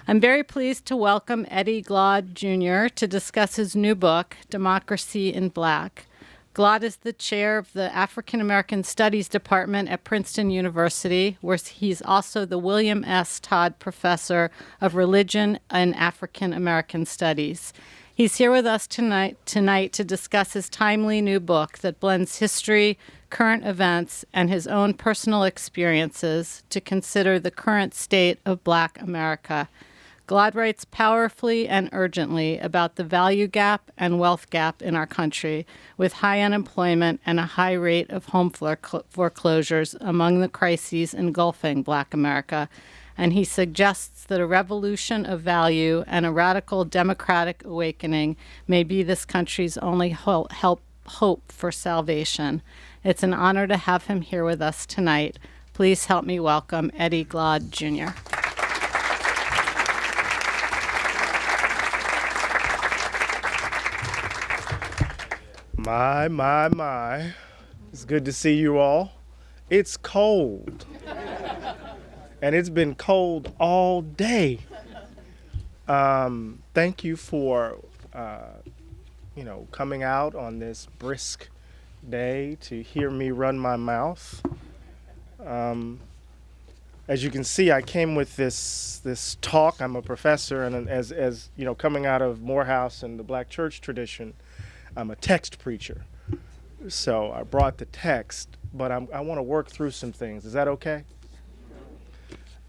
I'm very pleased to welcome Eddie Glaude, Jr. to discuss his new book, Democracy in Black. Glaude is the chair of the African American Studies Department at Princeton University, where he's also the William S. Todd Professor of Religion and African American Studies. He's here with us tonight to discuss his timely new book that blends history, current events, and his own personal experiences to consider the current state of Black America. Glaude writes powerfully and urgently about the value gap and wealth gap in our country, with high unemployment and a high rate of home foreclosures among the crises engulfing Black America. And he suggests that a revolution of value and a radical democratic awakening may be this country's only hope for salvation. It's an honor to have him here with us tonight. Please help me welcome Eddie Glaude, Jr. My. It's good to see you all. It's cold. And it's been cold all day. Thank you for, coming out on this brisk day to hear me run my mouth. As you can see, I came with this talk. I'm a professor, and as you know, coming out of Morehouse and the Black church tradition, I'm a text preacher. So I brought the text, but I want to work through some things. Is that okay?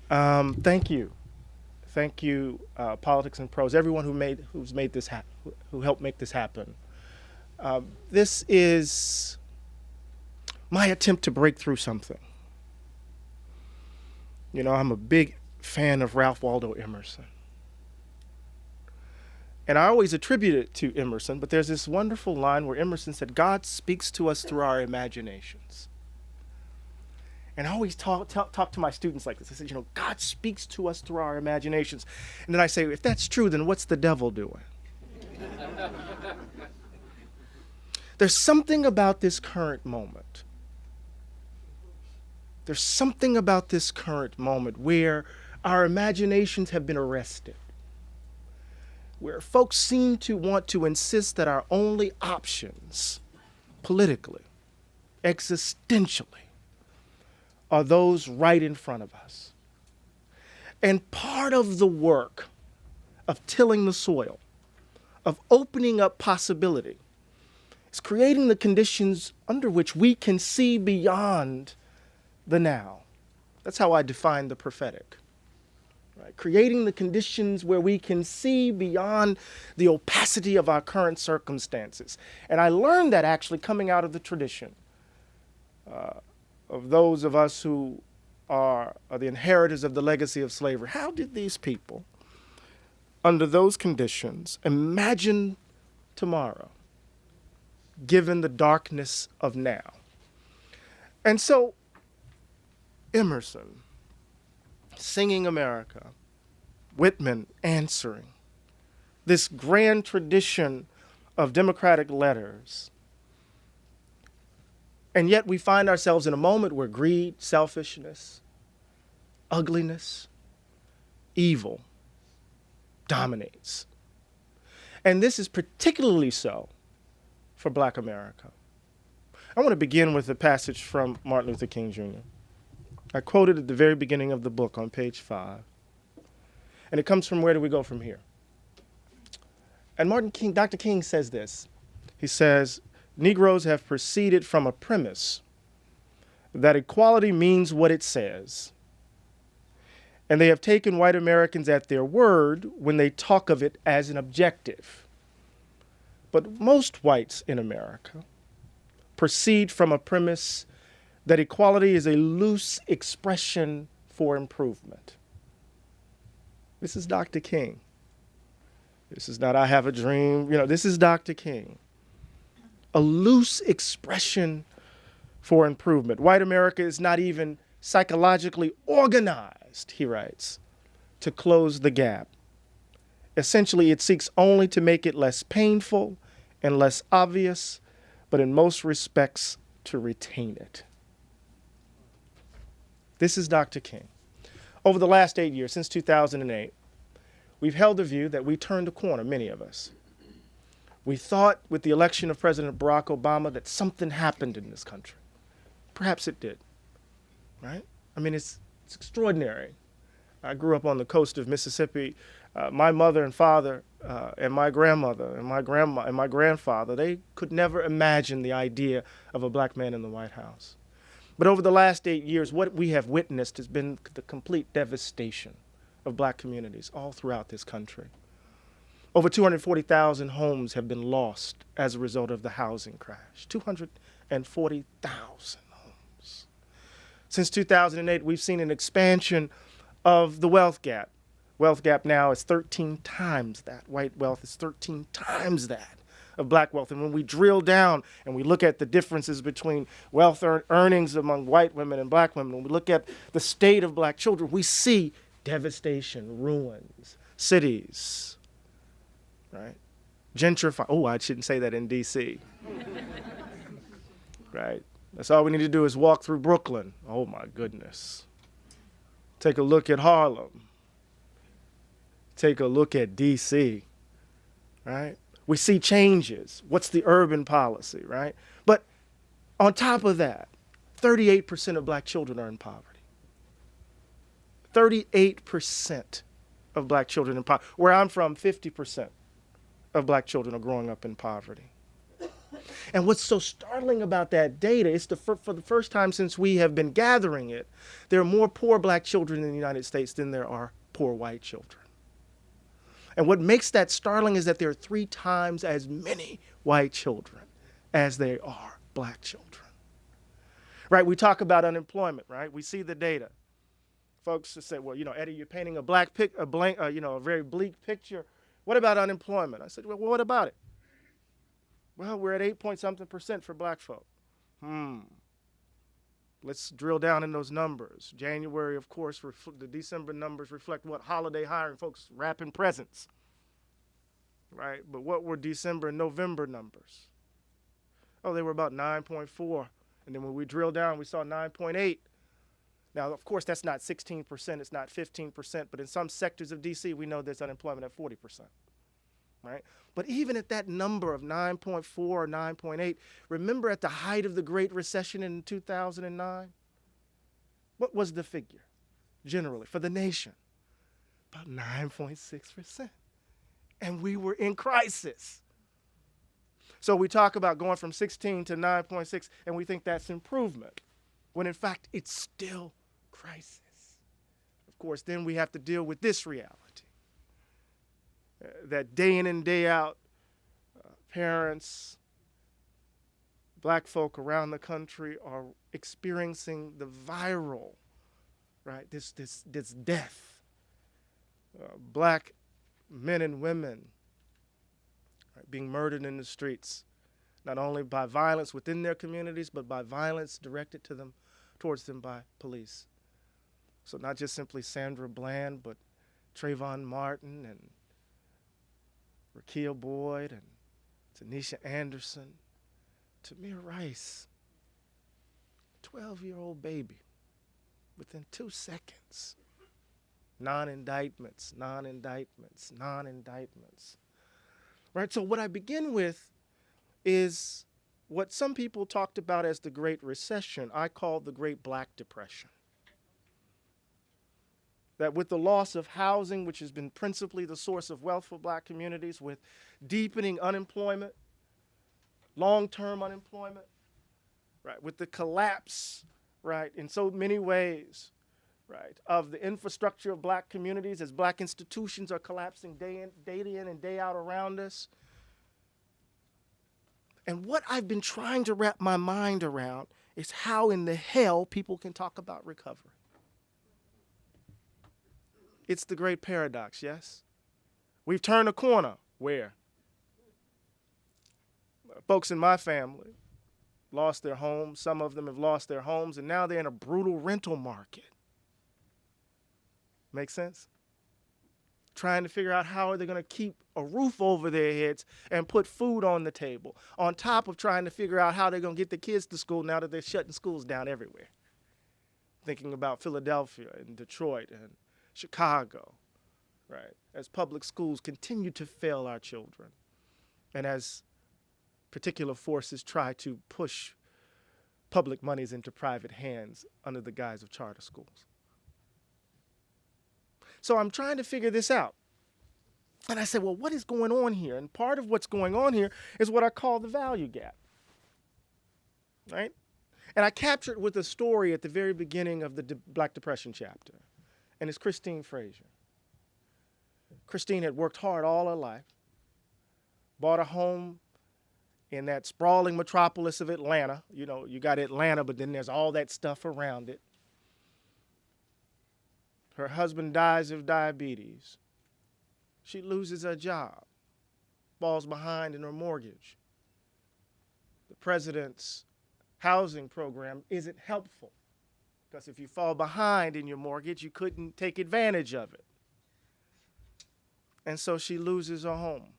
Thank you. Thank you, Politics and Prose, everyone who helped make this happen. This is my attempt to break through something. You know, I'm a big fan of Ralph Waldo Emerson. And I always attribute it to Emerson, but there's this wonderful line where Emerson said, God speaks to us through our imaginations. And I always talk to my students like this. I said, God speaks to us through our imaginations. And then I say, if that's true, then what's the devil doing? There's something about this current moment. There's something about this current moment where our imaginations have been arrested, where folks seem to want to insist that our only options, politically, existentially, are those right in front of us. And part of the work of tilling the soil, of opening up possibility, is creating the conditions under which we can see beyond the now. That's how I define the prophetic. Right? Creating the conditions where we can see beyond the opacity of our current circumstances. And I learned that actually coming out of the tradition of those of us who are the inheritors of the legacy of slavery. How did these people, under those conditions, imagine tomorrow, given the darkness of now? And so, Emerson, Singing America, Whitman answering, this grand tradition of democratic letters. And yet we find ourselves in a moment where greed, selfishness, ugliness, evil dominates. And this is particularly so for Black America. I want to begin with a passage from Martin Luther King, Jr. I quoted at the very beginning of the book on page 5. And it comes from where do we go from here? And Dr. King says this. He says, Negroes have proceeded from a premise that equality means what it says. And they have taken white Americans at their word when they talk of it as an objective. But most whites in America proceed from a premise that equality is a loose expression for improvement. This is Dr. King. This is not I have a dream. This is Dr. King. A loose expression for improvement. White America is not even psychologically organized, he writes, to close the gap. Essentially, it seeks only to make it less painful and less obvious, but in most respects, to retain it. This is Dr. King. Over the last 8 years, since 2008, we've held the view that we turned a corner, many of us. We thought with the election of President Barack Obama that something happened in this country. Perhaps it did, right? I mean, it's extraordinary. I grew up on the coast of Mississippi. My mother and father and my grandmother and my grandma and my grandfather, they could never imagine the idea of a black man in the White House. But over the last 8 years, what we have witnessed has been the complete devastation of black communities all throughout this country. Over 240,000 homes have been lost as a result of the housing crash. 240,000 homes. Since 2008, we've seen an expansion of the wealth gap. Wealth gap now is 13 times that. White wealth is 13 times that of black wealth. And when we drill down and we look at the differences between wealth earnings among white women and black women, when we look at the state of black children, we see devastation, ruins, cities, right? Gentrify. Oh, I shouldn't say that in D.C. Right? That's all we need to do is walk through Brooklyn. Oh, my goodness. Take a look at Harlem. Take a look at D.C., right? We see changes. What's the urban policy, right? But on top of that, 38% of black children are in poverty. 38% of black children in poverty. Where I'm from, 50% of black children are growing up in poverty. And what's so startling about that data is for the first time since we have been gathering it, there are more poor black children in the United States than there are poor white children. And what makes that startling is that there are 3 times as many white children as there are black children. Right? We talk about unemployment, right? We see the data. Folks say, well, Eddie, you're painting a very bleak picture. What about unemployment? I said, well, what about it? Well, we're at 8-point-something% for black folk. Let's drill down in those numbers. January, of course, the December numbers reflect what? Holiday hiring, folks wrapping presents, right? But what were December and November numbers? Oh, they were about 9.4. And then when we drill down, we saw 9.8. Now, of course, that's not 16%, it's not 15%, but in some sectors of D.C., we know there's unemployment at 40%. Right? But even at that number of 9.4 or 9.8, remember at the height of the Great Recession in 2009? What was the figure generally for the nation? About 9.6%. And we were in crisis. So we talk about going from 16 to 9.6, and we think that's improvement, when in fact it's still crisis. Of course, then we have to deal with this reality. That day in and day out, parents, black folk around the country are experiencing the viral, right, this death. Black men and women, right, being murdered in the streets, not only by violence within their communities, but by violence directed towards them by police. So not just simply Sandra Bland, but Trayvon Martin and Rakia Boyd and Tanisha Anderson, Tamir Rice, 12-year-old baby, within 2 seconds. Non-indictments. Right, so what I begin with is what some people talked about as the Great Recession, I call the Great Black Depression. That with the loss of housing, which has been principally the source of wealth for black communities, with deepening unemployment, long-term unemployment, right, with the collapse, right, in so many ways, right, of the infrastructure of black communities as black institutions are collapsing day in and day out around us. And what I've been trying to wrap my mind around is how in the hell people can talk about recovery. It's the great paradox, yes? We've turned a corner. Where? Folks in my family lost their homes. Some of them have lost their homes, and now they're in a brutal rental market. Make sense? Trying to figure out how are they going to keep a roof over their heads and put food on the table, on top of trying to figure out how they're going to get the kids to school now that they're shutting schools down everywhere. Thinking about Philadelphia and Detroit and Chicago, right? As public schools continue to fail our children, and as particular forces try to push public monies into private hands under the guise of charter schools. So I'm trying to figure this out. And I said, well, what is going on here? And part of what's going on here is what I call the value gap, right? And I captured with a story at the very beginning of the Black Depression chapter. And it's Christine Frazier. Christine had worked hard all her life, bought a home in that sprawling metropolis of Atlanta. You know, you got Atlanta, but then there's all that stuff around it. Her husband dies of diabetes. She loses her job, falls behind in her mortgage. The president's housing program isn't helpful because if you fall behind in your mortgage, you couldn't take advantage of it. And so she loses her home.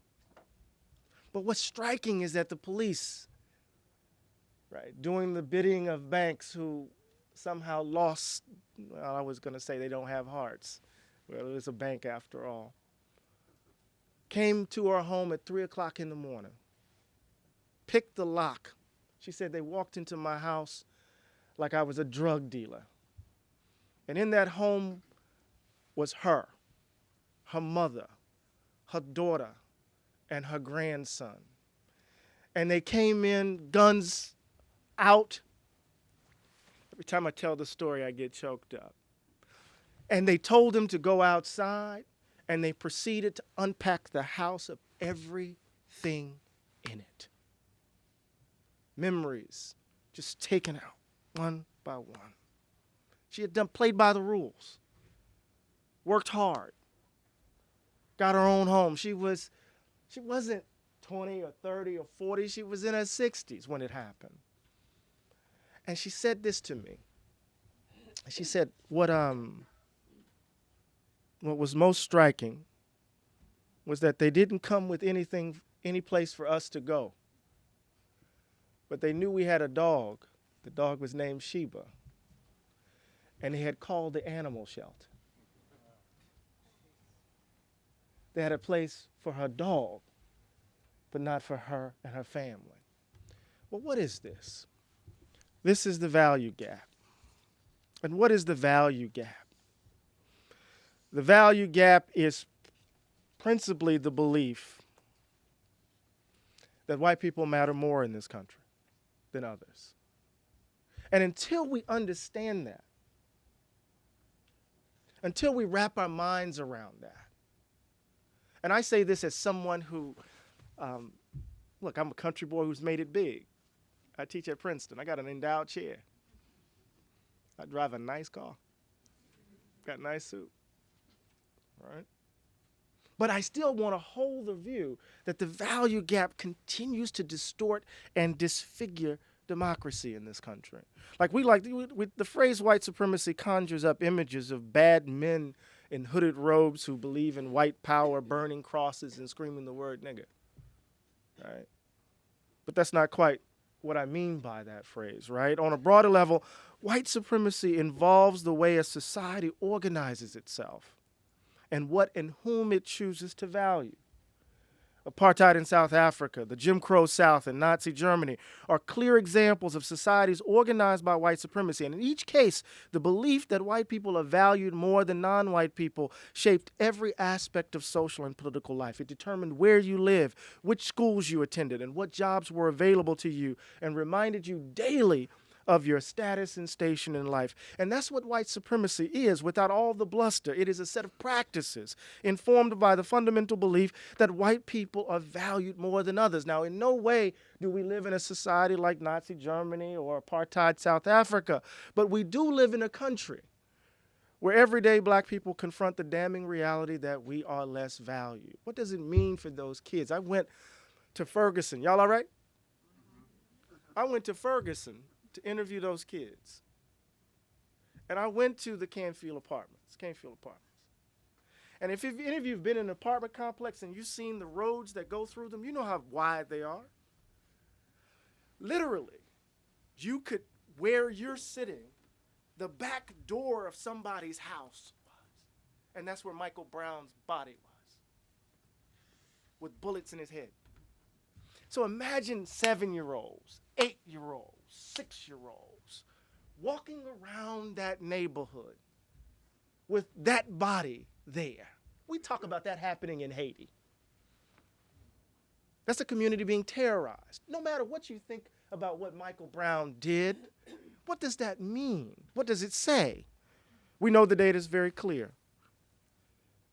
But what's striking is that the police, right, doing the bidding of banks who somehow lost, well, I was going to say they don't have hearts. Well, it's a bank after all. Came to her home at 3 o'clock in the morning, picked the lock. She said they walked into my house like I was a drug dealer. And in that home was her mother, her daughter, and her grandson. And they came in, guns out. Every time I tell the story, I get choked up. And they told them to go outside, and they proceeded to unpack the house of everything in it. Memories just taken out one by one. She had played by the rules, worked hard, got her own home. She wasn't 20 or 30 or 40. She was in her 60s when it happened. And she said this to me. She said, what was most striking was that they didn't come with any place for us to go. But they knew we had a dog. The dog was named Sheba. And they had called the animal shelter. They had a place for her dog, but not for her and her family. Well, what is this? This is the value gap. And what is the value gap? The value gap is principally the belief that white people matter more in this country than others. And until we understand that, until we wrap our minds around that, and I say this as someone who, look, I'm a country boy who's made it big. I teach at Princeton. I got an endowed chair. I drive a nice car. Got a nice suit. All right? But I still want to hold the view that the value gap continues to distort and disfigure democracy in this country. The phrase white supremacy conjures up images of bad men in hooded robes who believe in white power, burning crosses and screaming the word nigger. Right? But that's not quite what I mean by that phrase, right? On a broader level, white supremacy involves the way a society organizes itself and what and whom it chooses to value. Apartheid in South Africa, the Jim Crow South, and Nazi Germany are clear examples of societies organized by white supremacy. And in each case, the belief that white people are valued more than non-white people shaped every aspect of social and political life. It determined where you live, which schools you attended, and what jobs were available to you, and reminded you daily of your status and station in life. And that's what white supremacy is without all the bluster. It is a set of practices informed by the fundamental belief that white people are valued more than others. Now, in no way do we live in a society like Nazi Germany or apartheid South Africa, but we do live in a country where every day black people confront the damning reality that we are less valued. What does it mean for those kids? I went to Ferguson. Y'all all right? I went to Ferguson to interview those kids. And I went to the Canfield Apartments. And if any of you have been in an apartment complex and you've seen the roads that go through them, you know how wide they are. Literally, you could, where you're sitting, the back door of somebody's house was. And that's where Michael Brown's body was, with bullets in his head. So imagine 7-year-olds, 8-year-olds, 6-year-olds walking around that neighborhood with that body there. We talk about that happening in Haiti. That's a community being terrorized. No matter what you think about what Michael Brown did, what does that mean? What does it say? We know the data is very clear.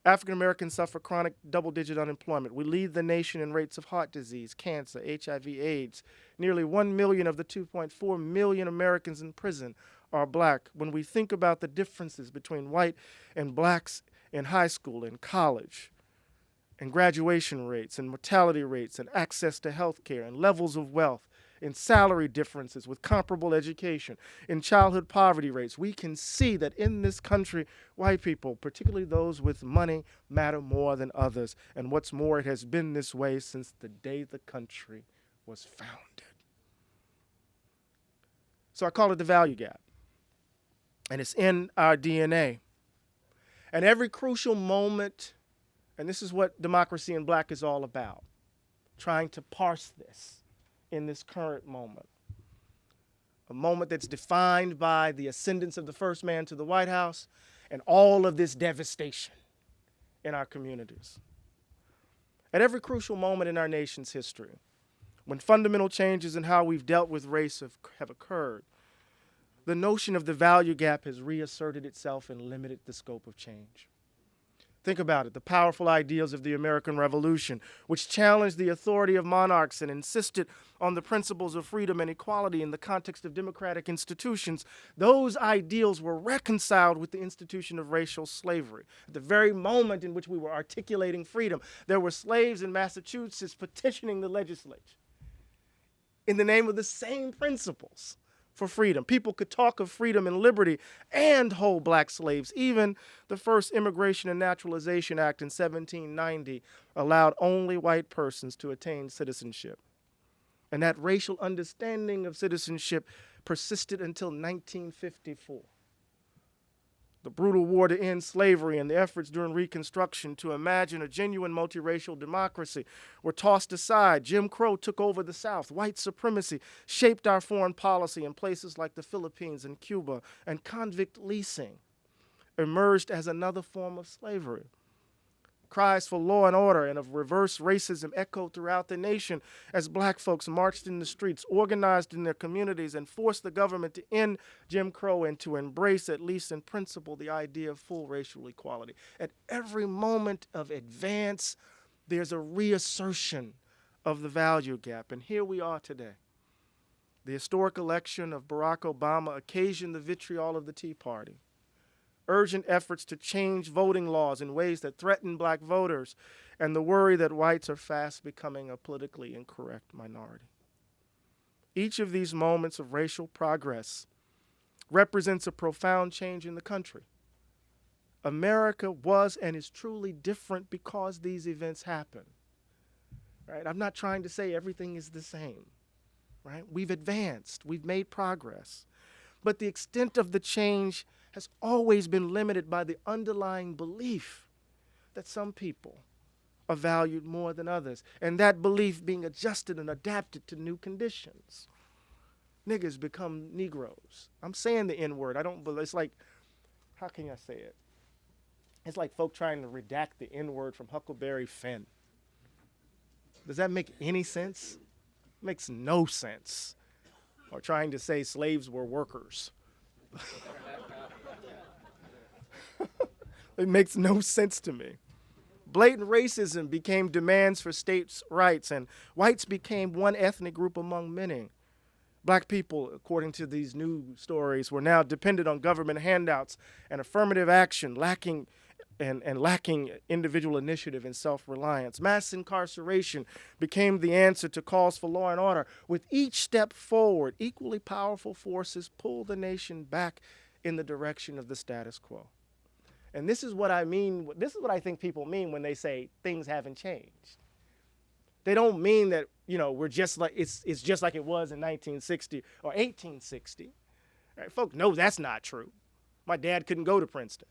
African Americans suffer chronic double-digit unemployment. We lead the nation in rates of heart disease, cancer, HIV, AIDS. Nearly 1 million of the 2.4 million Americans in prison are black. When we think about the differences between white and blacks in high school and college, and graduation rates and mortality rates and access to health care and levels of wealth, in salary differences with comparable education, in childhood poverty rates, we can see that in this country, white people, particularly those with money, matter more than others. And what's more, it has been this way since the day the country was founded. So I call it the value gap. And it's in our DNA. And every crucial moment, and this is what Democracy in Black is all about, trying to parse this in this current moment. A moment that's defined by the ascendance of the first man to the White House and all of this devastation in our communities. At every crucial moment in our nation's history, when fundamental changes in how we've dealt with race have occurred, the notion of the value gap has reasserted itself and limited the scope of change. Think about it, the powerful ideals of the American Revolution, which challenged the authority of monarchs and insisted on the principles of freedom and equality in the context of democratic institutions, those ideals were reconciled with the institution of racial slavery. At the very moment in which we were articulating freedom, there were slaves in Massachusetts petitioning the legislature in the name of the same principles for freedom. People could talk of freedom and liberty and hold black slaves. Even the first Immigration and Naturalization Act in 1790 allowed only white persons to attain citizenship. And that racial understanding of citizenship persisted until 1954. The brutal war to end slavery and the efforts during Reconstruction to imagine a genuine multiracial democracy were tossed aside. Jim Crow took over the South. White supremacy shaped our foreign policy in places like the Philippines and Cuba. And convict leasing emerged as another form of slavery. Cries for law and order and of reverse racism echoed throughout the nation as black folks marched in the streets, organized in their communities, and forced the government to end Jim Crow and to embrace, at least in principle, the idea of full racial equality. At every moment of advance, there's a reassertion of the value gap. And here we are today. The historic election of Barack Obama occasioned the vitriol of the Tea Party. Urgent efforts to change voting laws in ways that threaten black voters, and the worry that whites are fast becoming a politically incorrect minority. Each of these moments of racial progress represents a profound change in the country. America was and is truly different because these events happen. Right? I'm not trying to say everything is the same. Right? We've advanced, we've made progress, but the extent of the change has always been limited by the underlying belief that some people are valued more than others, and that belief being adjusted and adapted to new conditions. Niggas become Negroes. I'm saying the N-word. It's like, how can I say it? It's like folk trying to redact the N-word from Huckleberry Finn. Does that make any sense? It makes no sense. Or trying to say slaves were workers. It makes no sense to me. Blatant racism became demands for states' rights, and whites became one ethnic group among many. Black people, according to these new stories, were now dependent on government handouts and affirmative action, lacking individual initiative and self-reliance. Mass incarceration became the answer to calls for law and order. With each step forward, equally powerful forces pulled the nation back in the direction of the status quo. And this is what I mean, this is what I think people mean when they say things haven't changed. They don't mean that, we're just like, it's just like it was in 1960 or 1860. Right? Folk know that's not true. My dad couldn't go to Princeton.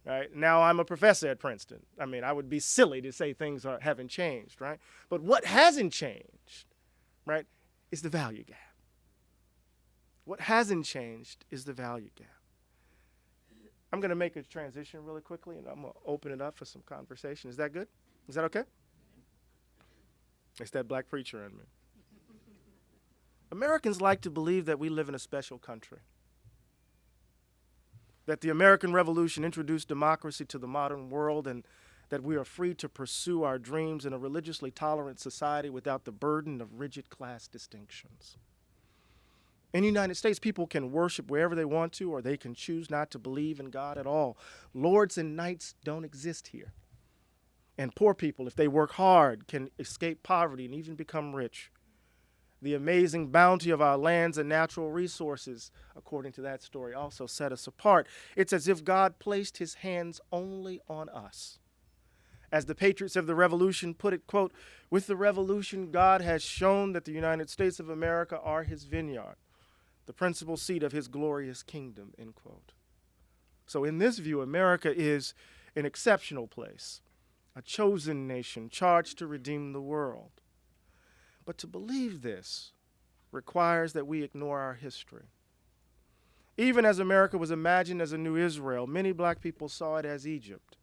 right? Now I'm a professor at Princeton. I mean, I would be silly to say things haven't changed, right? But what hasn't changed, right, is the value gap. What hasn't changed is the value gap. I'm going to make a transition really quickly, and I'm going to open it up for some conversation. Is that good? Is that okay? It's that black preacher in me. Americans like to believe that we live in a special country, that the American Revolution introduced democracy to the modern world, and that we are free to pursue our dreams in a religiously tolerant society without the burden of rigid class distinctions. In the United States, people can worship wherever they want to, or they can choose not to believe in God at all. Lords and knights don't exist here. And poor people, if they work hard, can escape poverty and even become rich. The amazing bounty of our lands and natural resources, according to that story, also set us apart. It's as if God placed his hands only on us. As the patriots of the Revolution put it, quote, "With the Revolution, God has shown that the United States of America are his vineyard, the principal seat of his glorious kingdom," end quote. So in this view, America is an exceptional place, a chosen nation charged to redeem the world. But to believe this requires that we ignore our history. Even as America was imagined as a new Israel, many black people saw it as Egypt,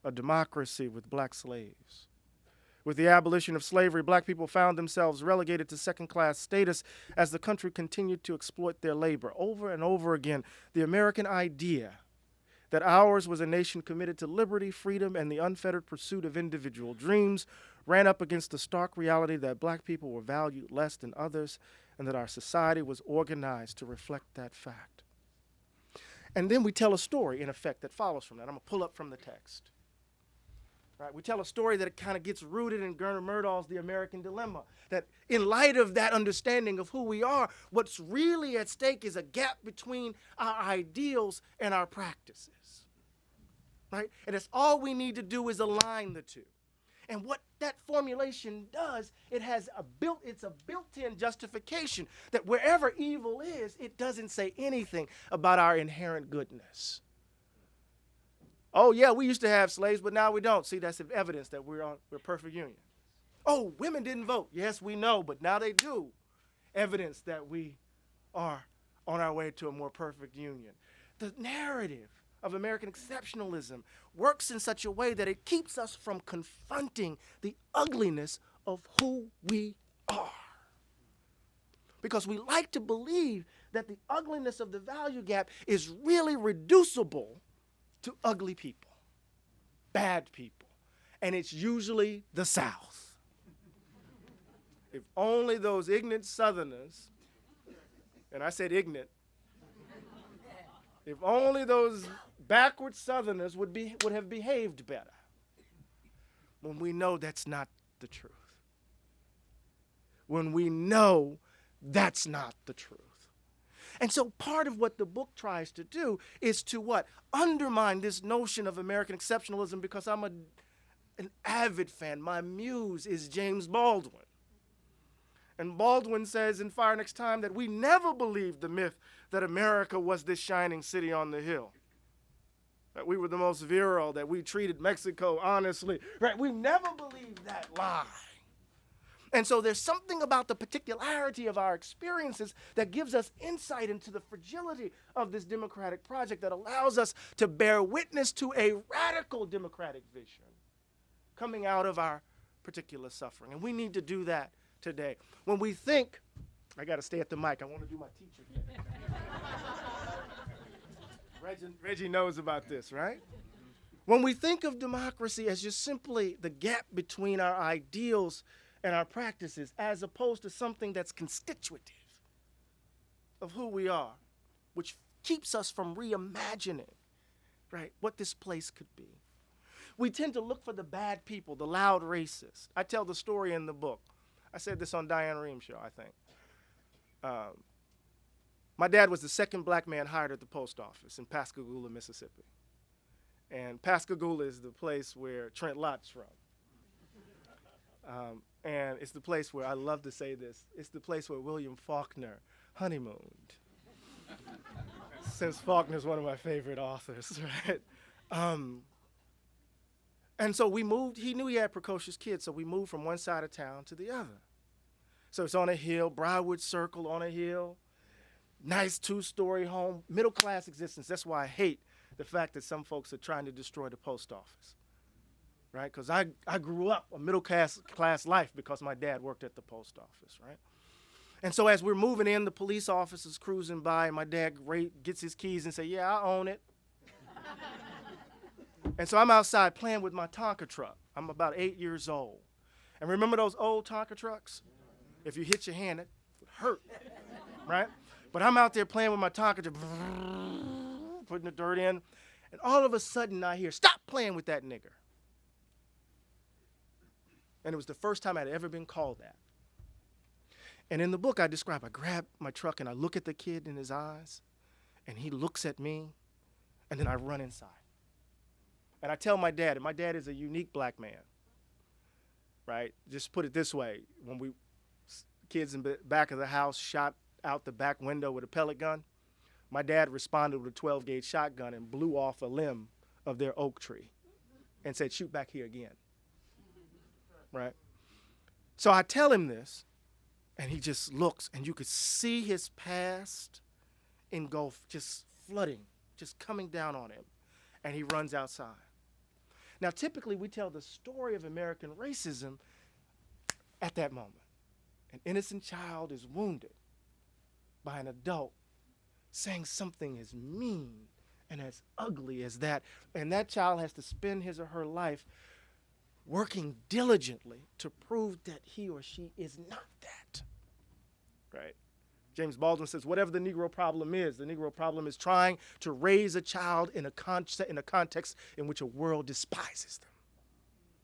a democracy with black slaves. With the abolition of slavery, black people found themselves relegated to second-class status as the country continued to exploit their labor. Over and over again, the American idea that ours was a nation committed to liberty, freedom, and the unfettered pursuit of individual dreams ran up against the stark reality that black people were valued less than others and that our society was organized to reflect that fact. And then we tell a story, in effect, that follows from that. I'm going to pull up from the text. Right, we tell a story that it kind of gets rooted in Gernot Myrdal's The American Dilemma, that in light of that understanding of who we are, what's really at stake is a gap between our ideals and our practices. Right? And it's all we need to do is align the two. And what that formulation does, it's a built-in justification that wherever evil is, it doesn't say anything about our inherent goodness. Oh, yeah, we used to have slaves, but now we don't. See, that's evidence that we're perfect union. Oh, women didn't vote. Yes, we know, but now they do. Evidence that we are on our way to a more perfect union. The narrative of American exceptionalism works in such a way that it keeps us from confronting the ugliness of who we are. Because we like to believe that the ugliness of the value gap is really reducible to ugly people, bad people, and it's usually the South. If only those ignorant Southerners, and I said ignorant, if only those backward Southerners would have behaved better, when we know that's not the truth. When we know that's not the truth. And so part of what the book tries to do is to what? Undermine this notion of American exceptionalism, because I'm an avid fan. My muse is James Baldwin. And Baldwin says in Fire Next Time that we never believed the myth that America was this shining city on the hill. That we were the most virile, that we treated Mexico honestly. Right? We never believed that lie. And so there's something about the particularity of our experiences that gives us insight into the fragility of this democratic project that allows us to bear witness to a radical democratic vision coming out of our particular suffering. And we need to do that today. When we think, I got to stay at the mic. I want to do my teacher here. Reggie knows about this, right? When we think of democracy as just simply the gap between our ideals and our practices, as opposed to something that's constitutive of who we are, which keeps us from reimagining, right, what this place could be. We tend to look for the bad people, the loud racists. I tell the story in the book. I said this on Diane Reham's show, I think. My dad was the second black man hired at the post office in Pascagoula, Mississippi. And Pascagoula is the place where Trent Lott's from. And it's the place where, I love to say this, it's the place where William Faulkner honeymooned. Since Faulkner's one of my favorite authors, right? And so we moved. He knew he had precocious kids, so we moved from one side of town to the other. So it's on a hill, Briarwood Circle on a hill, nice two-story home, middle-class existence. That's why I hate the fact that some folks are trying to destroy the post office, right? Because I grew up a middle-class life because my dad worked at the post office, right? And so as we're moving in, the police officers cruising by, and my dad gets his keys and say, yeah, I own it. And so I'm outside playing with my Tonka truck. I'm about 8 years old. And remember those old Tonka trucks? If you hit your hand, it would hurt, right? But I'm out there playing with my Tonka truck, putting the dirt in. And all of a sudden I hear, stop playing with that nigger. And it was the first time I'd ever been called that. And in the book I describe, I grab my truck and I look at the kid in his eyes, and he looks at me, and then I run inside. And I tell my dad, and my dad is a unique black man, right? Just put it this way, when kids in the back of the house shot out the back window with a pellet gun, my dad responded with a 12-gauge shotgun and blew off a limb of their oak tree and said, shoot back here again, right? So I tell him this, and he just looks, and you could see his past engulf, just flooding, just coming down on him, and he runs outside. Now, typically, we tell the story of American racism at that moment. An innocent child is wounded by an adult saying something as mean and as ugly as that, and that child has to spend his or her life working diligently to prove that he or she is not that, right? James Baldwin says, whatever the Negro problem is, the Negro problem is trying to raise a child in a context in which a world despises them,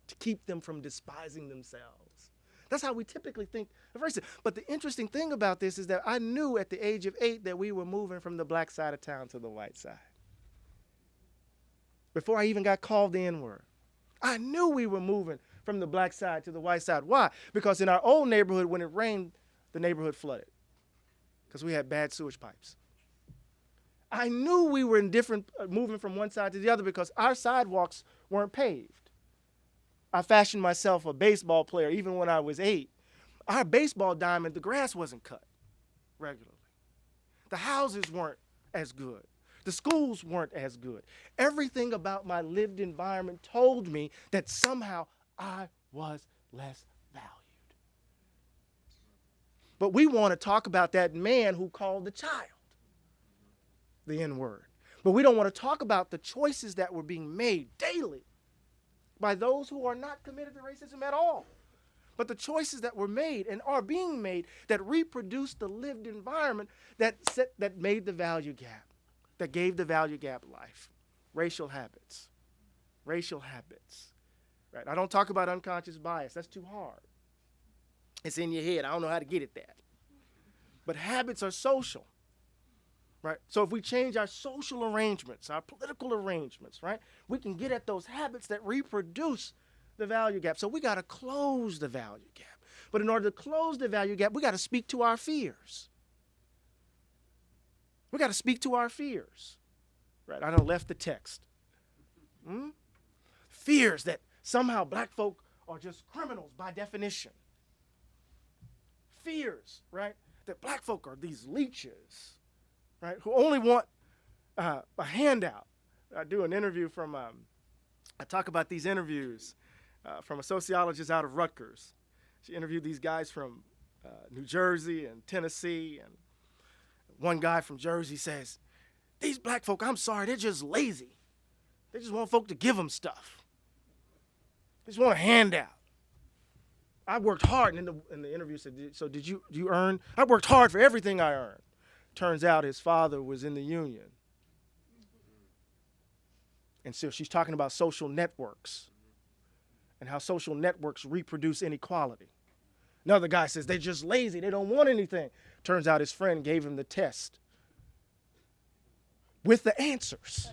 to keep them from despising themselves. That's how we typically think of racism. But the interesting thing about this is that I knew at the age of 8 that we were moving from the black side of town to the white side. Before I even got called the N-word, I knew we were moving from the black side to the white side. Why? Because in our old neighborhood, when it rained, the neighborhood flooded, because we had bad sewage pipes. I knew we were moving from one side to the other because our sidewalks weren't paved. I fashioned myself a baseball player even when I was 8. Our baseball diamond, the grass wasn't cut regularly. The houses weren't as good. The schools weren't as good. Everything about my lived environment told me that somehow I was less valued. But we want to talk about that man who called the child the N-word. But we don't want to talk about the choices that were being made daily by those who are not committed to racism at all. But the choices that were made and are being made that reproduce the lived environment that made the value gap, that gave the value gap life. Racial habits. Racial habits. Right? I don't talk about unconscious bias. That's too hard. It's in your head. I don't know how to get at that. But habits are social, right? So if we change our social arrangements, our political arrangements, right, we can get at those habits that reproduce the value gap. So we got to close the value gap. But in order to close the value gap, we got to speak to our fears. We got to speak to our fears, right? I done left the text. Fears that somehow black folk are just criminals by definition. Fears, right, that black folk are these leeches, right, who only want a handout. I do an interview from, I talk about these interviews from a sociologist out of Rutgers. She interviewed these guys from New Jersey and Tennessee, and one guy from Jersey says, these black folk, I'm sorry, they're just lazy. They just want folk to give them stuff. They just want a handout. I worked hard, and in the interview said, so did you earn? I worked hard for everything I earned. Turns out his father was in the union. And so she's talking about social networks and how social networks reproduce inequality. Another guy says, they're just lazy, they don't want anything. Turns out his friend gave him the test with the answers.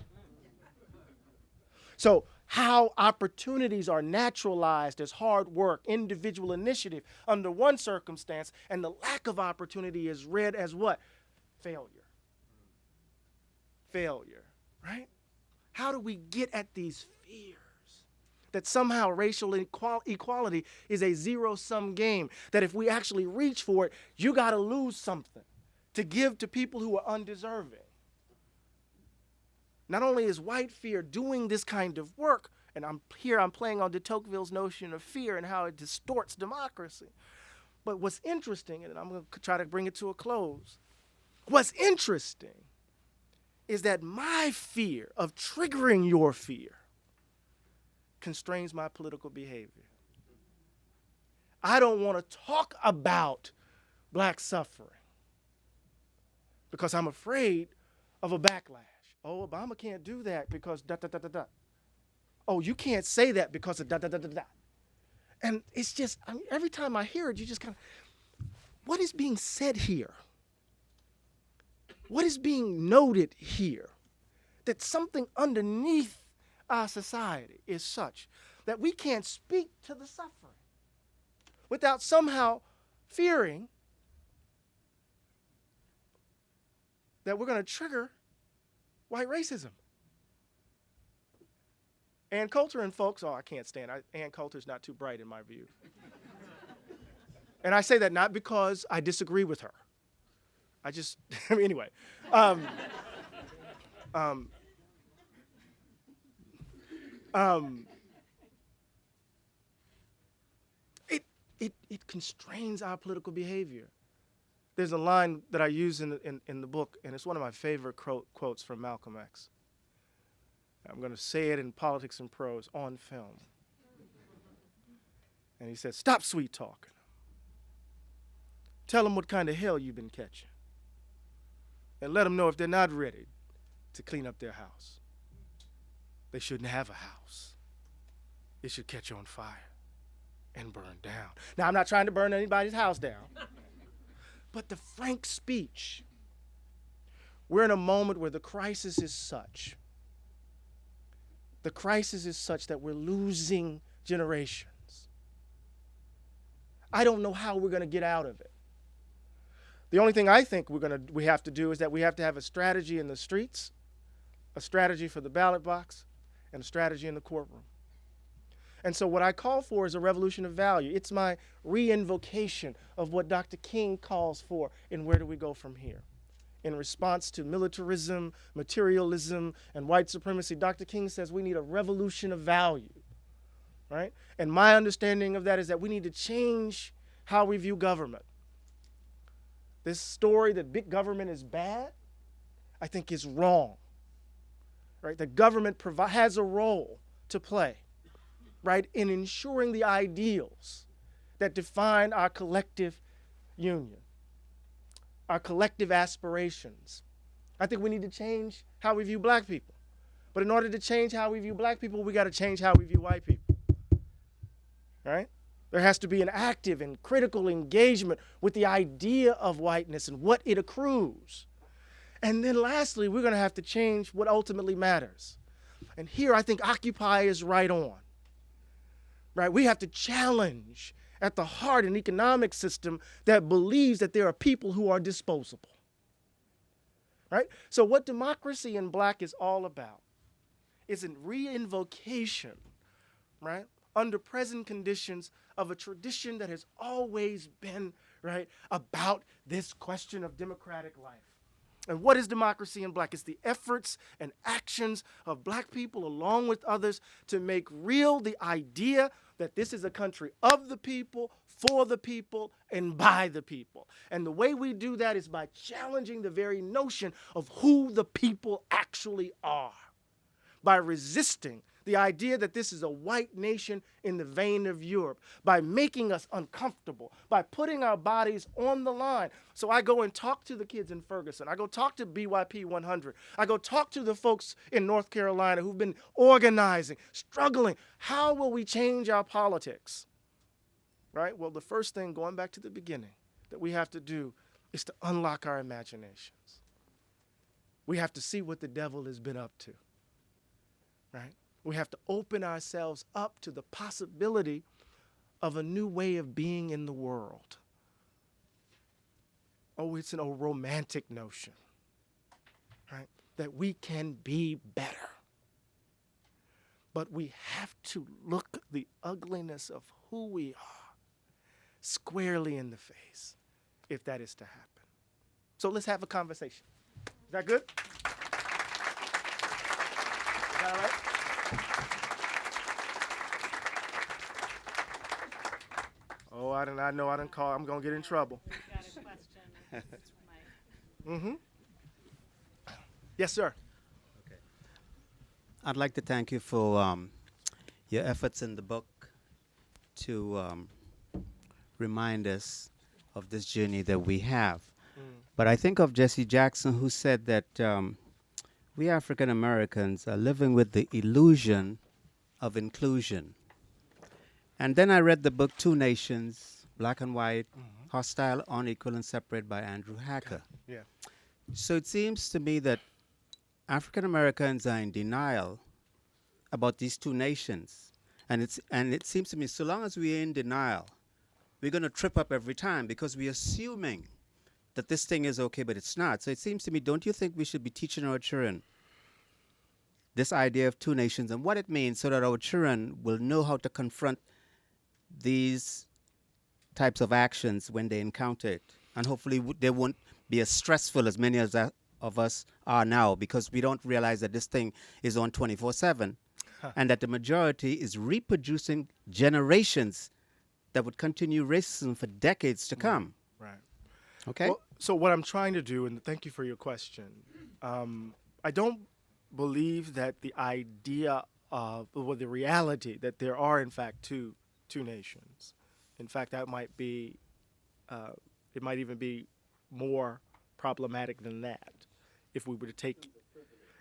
So how opportunities are naturalized as hard work, individual initiative under one circumstance, and the lack of opportunity is read as what? Failure. Failure, right? How do we get at these fears? That somehow racial equality is a zero-sum game, that if we actually reach for it, you got to lose something to give to people who are undeserving. Not only is white fear doing this kind of work, and I'm playing on de Tocqueville's notion of fear and how it distorts democracy, but what's interesting, and I'm going to try to bring it to a close, what's interesting is that my fear of triggering your fear constrains my political behavior. I don't want to talk about black suffering because I'm afraid of a backlash. Oh, Obama can't do that because da da da da da. Oh, you can't say that because of da da da da da. And it's just, I mean, every time I hear it, you just kind of, what is being said here? What is being noted here? That something underneath our society is such that we can't speak to the suffering without somehow fearing that we're going to trigger white racism. Ann Coulter and folks, oh, I can't stand it. Ann Coulter's not too bright in my view. And I say that not because I disagree with her. I just, I mean, anyway. It constrains our political behavior. There's a line that I use in the book, and it's one of my favorite quotes from Malcolm X. I'm going to say it in Politics and Prose on film. And he said, "Stop sweet talking. Tell them what kind of hell you've been catching. And let them know if they're not ready to clean up their house. They shouldn't have a house. It should catch on fire and burn down." Now, I'm not trying to burn anybody's house down. But the frank speech, we're in a moment where the crisis is such. The crisis is such that we're losing generations. I don't know how we're going to get out of it. The only thing I think we have to do is that we have to have a strategy in the streets, a strategy for the ballot box, and a strategy in the courtroom. And so what I call for is a revolution of value. It's my reinvocation of what Dr. King calls for in Where Do We Go From Here? In response to militarism, materialism, and white supremacy, Dr. King says we need a revolution of value, right? And my understanding of that is that we need to change how we view government. This story that big government is bad, I think is wrong, right? The government has a role to play, right, in ensuring the ideals that define our collective union, our collective aspirations. I think we need to change how we view black people. But in order to change how we view black people, we got to change how we view white people, right? There has to be an active and critical engagement with the idea of whiteness and what it accrues. And then lastly, we're going to have to change what ultimately matters. And here I think Occupy is right on. Right? We have to challenge at the heart an economic system that believes that there are people who are disposable. Right? So what Democracy in Black is all about is a reinvocation, right, under present conditions of a tradition that has always been, right, about this question of democratic life. And what is Democracy in Black? It's the efforts and actions of black people along with others to make real the idea that this is a country of the people, for the people, and by the people. And the way we do that is by challenging the very notion of who the people actually are, by resisting the idea that this is a white nation in the vein of Europe, by making us uncomfortable, by putting our bodies on the line. So I go and talk to the kids in Ferguson. I go talk to BYP 100. I go talk to the folks in North Carolina who've been organizing, struggling. How will we change our politics? Right? Well, the first thing, going back to the beginning, that we have to do is to unlock our imaginations. We have to see what the devil has been up to. Right? We have to open ourselves up to the possibility of a new way of being in the world. Oh, it's a romantic notion, right? That we can be better. But we have to look the ugliness of who we are squarely in the face if that is to happen. So let's have a conversation. Is that good? Is that all right? Oh, I know I didn't call. I'm going to get in trouble. Got a question. Mm-hmm. Yes, sir. I'd like to thank you for your efforts in the book to remind us of this journey that we have. But I think of Jesse Jackson, who said that we African Americans are living with the illusion of inclusion. And then I read the book Two Nations, Black and White, Hostile, Unequal, and Separate by Andrew Hacker. Yeah. So it seems to me that African Americans are in denial about these two nations. And it seems to me, so long as we're in denial, we're going to trip up every time because we're assuming that this thing is okay, but it's not. So it seems to me, don't you think we should be teaching our children this idea of two nations and what it means so that our children will know how to confront these types of actions when they encounter it? And hopefully they won't be as stressful as many of us are now, because we don't realize that this thing is on 24/7 and that the majority is reproducing generations that would continue racism for decades to come. Right. Okay? Well, so what I'm trying to do, and thank you for your question, I don't believe that the idea of, or the reality that there are in fact two nations. In fact, that might be, it might even be more problematic than that if we were to take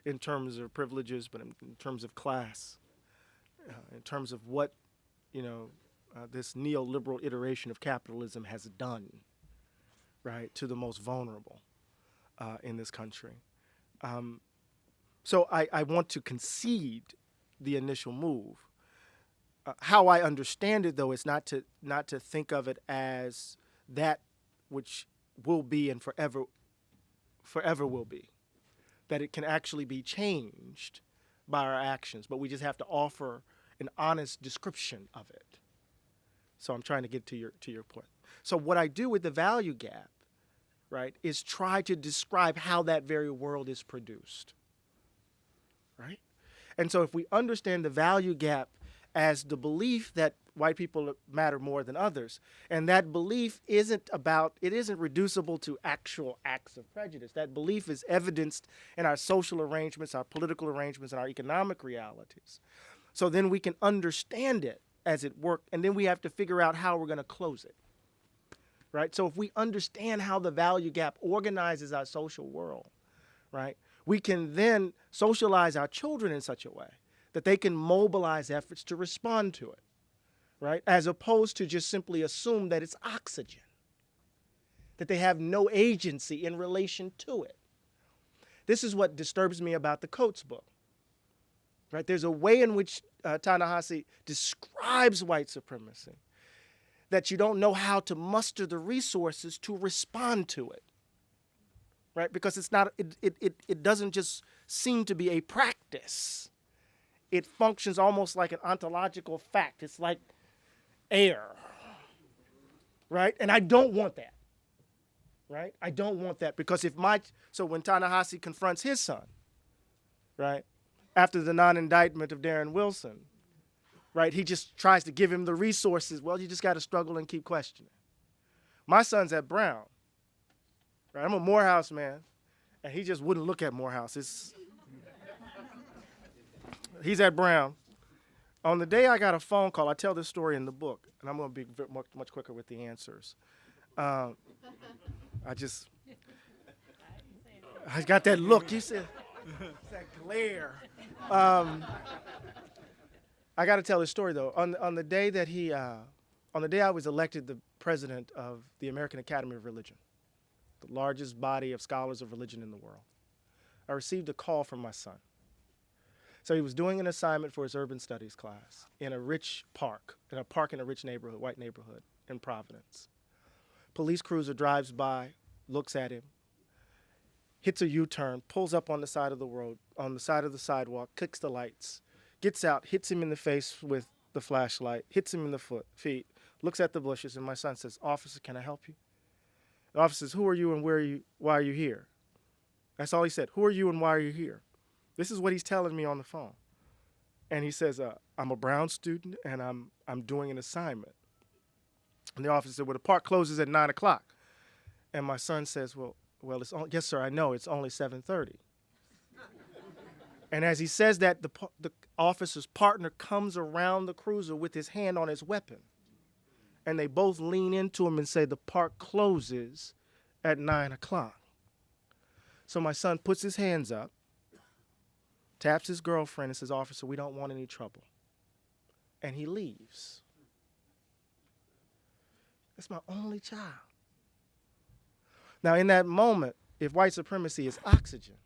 in terms of privileges, but in terms of class, in terms of what, this neoliberal iteration of capitalism has done, right, to the most vulnerable in this country. So I want to concede the initial move. How I understand it, though, is not to think of it as that which will be and forever will be. That it can actually be changed by our actions, but we just have to offer an honest description of it. So I'm trying to get to your point. So what I do with the value gap, right, is try to describe how that very world is produced, right? And so if we understand the value gap as the belief that white people matter more than others, and that belief isn't reducible to actual acts of prejudice. That belief is evidenced in our social arrangements, our political arrangements, and our economic realities. So then we can understand it as it worked, and then we have to figure out how we're going to close it, right? So if we understand how the value gap organizes our social world, right, we can then socialize our children in such a way that they can mobilize efforts to respond to it, right, as opposed to just simply assume that it's oxygen, that they have no agency in relation to it. This is what disturbs me about the Coates book, right? There's a way in which Ta-Nehisi describes white supremacy that you don't know how to muster the resources to respond to it, right? Because it's not, it doesn't just seem to be a practice. It functions almost like an ontological fact. It's like air, right? And I don't want that, right? I don't want that because so when Ta-Nehisi confronts his son, right, after the non-indictment of Darren Wilson, right, he just tries to give him the resources. Well, you just got to struggle and keep questioning. My son's at Brown, right? I'm a Morehouse man, and he just wouldn't look at Morehouse. He's at Brown. On the day I got a phone call, I tell this story in the book, and I'm going to be much quicker with the answers. I got that look. You said, that glare. I got to tell this story though. On the day that on the day I was elected the president of the American Academy of Religion, the largest body of scholars of religion in the world, I received a call from my son. So he was doing an assignment for his urban studies class in a rich park, in a rich neighborhood, white neighborhood in Providence. Police cruiser drives by, looks at him, hits a U-turn, pulls up on the side of the road, on the side of the sidewalk, kicks the lights, gets out, hits him in the face with the flashlight, hits him in the feet, looks at the bushes, and my son says, "Officer, can I help you?" The officer says, "Who are you and why are you here?" That's all he said. "Who are you and why are you here?" This is what he's telling me on the phone. And he says, "I'm a Brown student and I'm doing an assignment." And the officer said, "Well, the park closes at 9 o'clock. And my son says, well, yes, sir, I know, it's only 7:30. And as he says that, the officer's partner comes around the cruiser with his hand on his weapon. And they both lean into him and say, "The park closes at 9 o'clock. So my son puts his hands up, taps his girlfriend and says, "Officer, we don't want any trouble." And he leaves. That's my only child. Now, in that moment, if white supremacy is oxygen,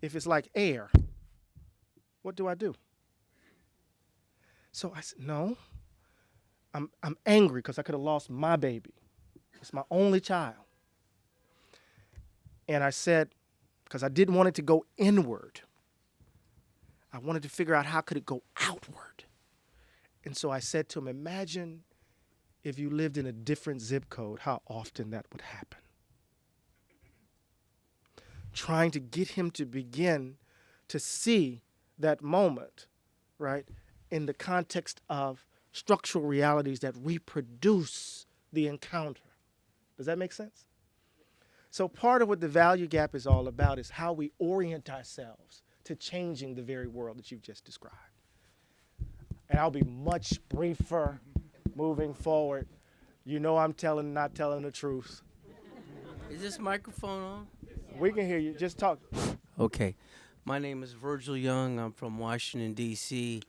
if it's like air, what do I do? So I said, no, I'm angry because I could have lost my baby. It's my only child. And I said, because I didn't want it to go inward, I wanted to figure out how could it go outward. And so I said to him, imagine if you lived in a different zip code, how often that would happen. Trying to get him to begin to see that moment, right, in the context of structural realities that reproduce the encounter. Does that make sense? So part of what the value gap is all about is how we orient ourselves to changing the very world that you've just described. And I'll be much briefer moving forward. You know I'm not telling the truth. Is this microphone on? We can hear you. Just talk. Okay. My name is Virgil Young. I'm from Washington, D.C.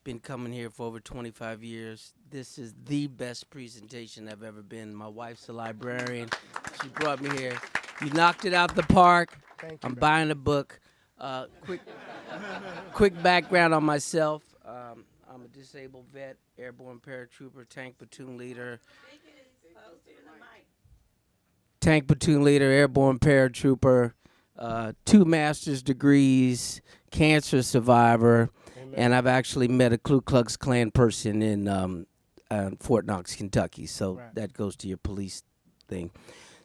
Been coming here for over 25 years. This is the best presentation I've ever been. My wife's a librarian. She brought me here. You knocked it out the park. Thank you, I'm man. buying a book. Quick background on myself. I'm a disabled vet, airborne paratrooper, tank platoon leader. Tank platoon leader, airborne paratrooper, 2 master's degrees, cancer survivor, Amen. and I've actually met a Ku Klux Klan person in Fort Knox, Kentucky. So Right. that goes to your police thing.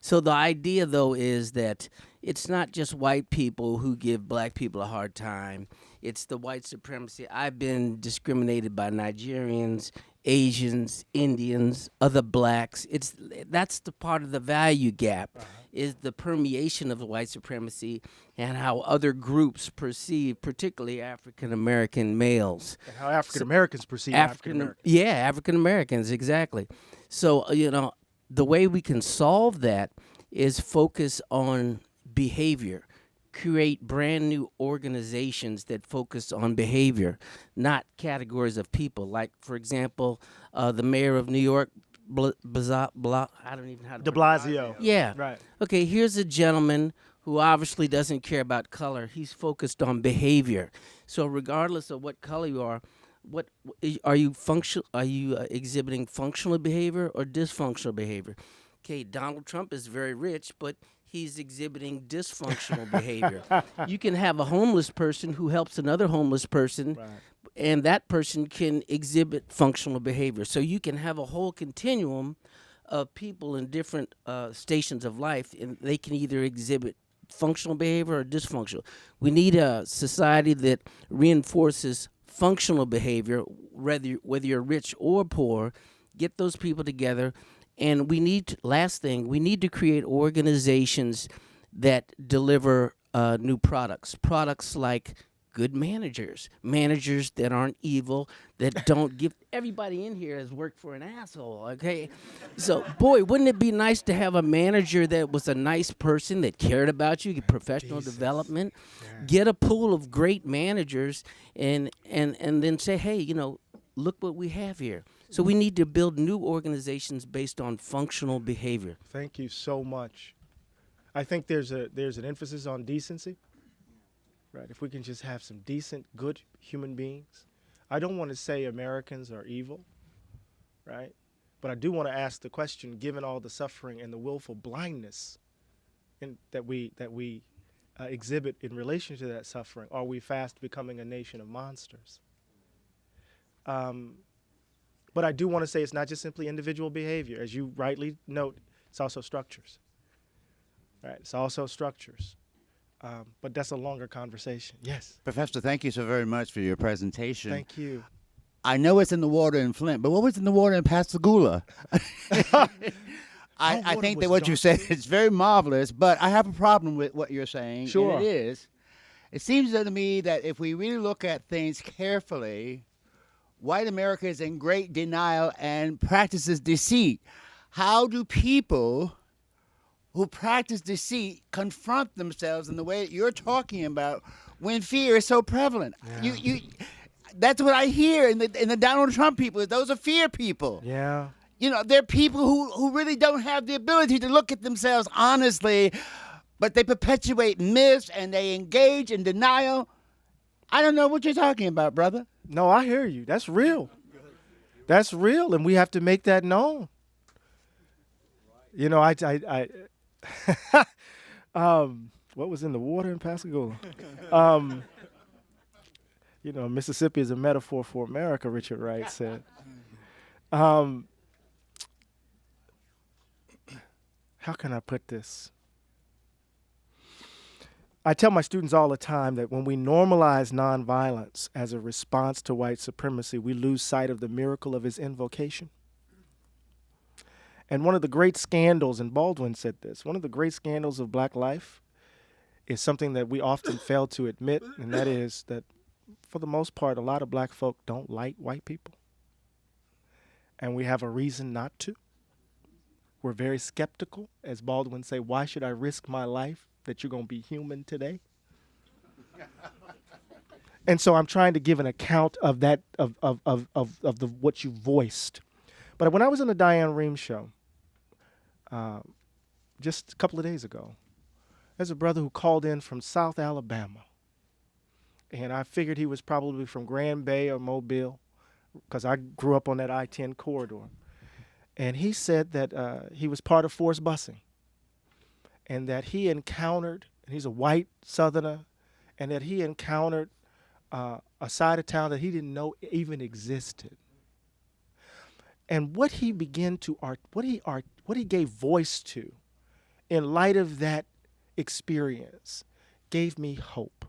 So the idea, though, is that it's not just white people who give black people a hard time. It's the white supremacy. I've been discriminated by Nigerians, Asians, Indians, other blacks. That's the part of the value gap, is the permeation of the white supremacy and how other groups perceive, particularly African American males. And how African Americans perceive African Americans. Yeah, African Americans, exactly. So, the way we can solve that is focus on behavior. Create brand new organizations that focus on behavior, not categories of people. Like, for example, the mayor of New York, I don't even know how to De Blasio. Yeah. Right. Okay, here's a gentleman who obviously doesn't care about color. He's focused on behavior. So regardless of what color you are, what are you exhibiting functional behavior or dysfunctional behavior? Okay, Donald Trump is very rich, but he's exhibiting dysfunctional behavior. You can have a homeless person who helps another homeless person, Right. and that person can exhibit functional behavior. So you can have a whole continuum of people in different stations of life, and they can either exhibit functional behavior or dysfunctional. We need a society that reinforces functional behavior, whether you're rich or poor. Get those people together. And we need to create organizations that deliver new products like good managers that aren't evil, that don't give. Everybody in here has worked for an asshole, okay? So, boy, wouldn't it be nice to have a manager that was a nice person, that cared about you, get professional development, get a pool of great managers, and then say, hey, look what we have here. So we need to build new organizations based on functional behavior. Thank you so much. I think there's an emphasis on decency. Right. If we can just have some decent, good human beings. I don't want to say Americans are evil, right? But I do want to ask the question, given all the suffering and the willful blindness that we exhibit in relation to that suffering? Are we fast becoming a nation of monsters? But I do want to say it's not just simply individual behavior. As you rightly note, it's also structures. Right? It's also structures. But that's a longer conversation. Yes. Professor, thank you so very much for your presentation. Thank you. I know it's in the water in Flint, but what was in the water in Pascagoula? I water think was that what you dark. said is very marvelous, but I have a problem with what you're saying. Sure. And it is. It seems to me that if we really look at things carefully, white America is in great denial and practices deceit. How do people who practice deceit confront themselves in the way that you're talking about when fear is so prevalent? Yeah. That's what I hear in the Donald Trump people. Is those are fear people. Yeah. You know, they're people who really don't have the ability to look at themselves honestly, but they perpetuate myths and they engage in denial. I don't know what you're talking about, brother. No, I hear you. That's real. That's real, and we have to make that known. You know, what was in the water in Pascagoula? You know, Mississippi is a metaphor for America, Richard Wright said. How can I put this? I tell my students all the time that when we normalize nonviolence as a response to white supremacy, we lose sight of the miracle of his invocation. And one of the great scandals, and Baldwin said this, one of the great scandals of black life is something that we often fail to admit, and that is that for the most part, a lot of black folk don't like white people. And we have a reason not to. We're very skeptical. As Baldwin say, why should I risk my life that you're going to be human today? And so I'm trying to give an account of that, of what you voiced. But when I was on the Diane Rehm show, just a couple of days ago, there's a brother who called in from South Alabama. And I figured he was probably from Grand Bay or Mobile, because I grew up on that I-10 corridor. And he said that he was part of forced busing, and that he encountered, and he's a white Southerner, and that he encountered a side of town that he didn't know even existed. And what he began to what he gave voice to, in light of that experience, gave me hope.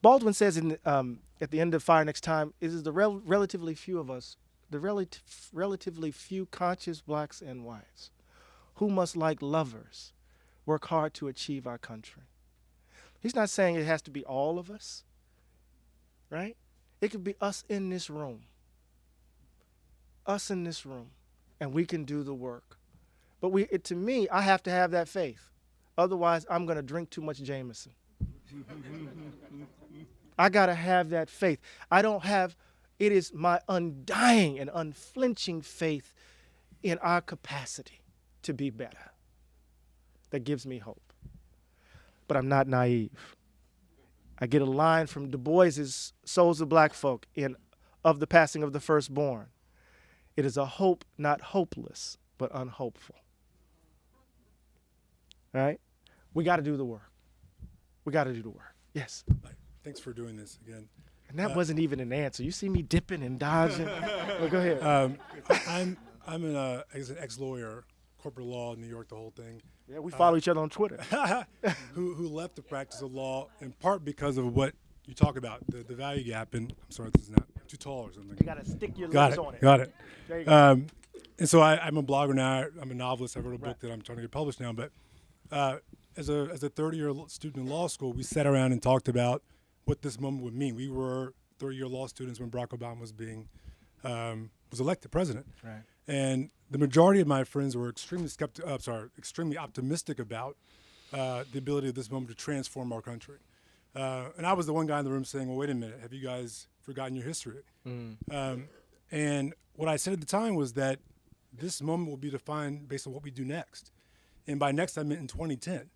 Baldwin says at the end of Fire Next Time, it is the relatively few of us, the relatively few conscious blacks and whites, who must, like lovers, work hard to achieve our country. He's not saying it has to be all of us, right? It could be us in this room. Us in this room, and we can do the work. But to me, I have to have that faith. Otherwise, I'm going to drink too much Jameson. I got to have that faith. It is my undying and unflinching faith in our capacity to be better that gives me hope. But I'm not naive. I get a line from Du Bois's Souls of Black Folk of the Passing of the Firstborn. It is a hope not hopeless, but unhopeful. Right? We got to do the work. We got to do the work. Yes. Thanks for doing this again. And that wasn't even an answer. You see me dipping and dodging. Well, go ahead. I'm an ex-lawyer, corporate law, New York, the whole thing. Yeah, we follow each other on Twitter. who left the practice of law in part because of what you talk about, the value gap. And I'm sorry, this is not too tall or something. You got to stick your Got lips it. on it. Got it. There you go. And so I'm a blogger now. I'm a novelist. I wrote a book Right. that I'm trying to get published now. But as a 30-year student in law school, we sat around and talked about what this moment would mean. We were 30-year law students when Barack Obama was elected president. Right. And the majority of my friends were extremely optimistic about the ability of this moment to transform our country. And I was the one guy in the room saying, well, wait a minute, have you guys forgotten your history? And what I said at the time was that this moment will be defined based on what we do next. And by next, I meant in 2010.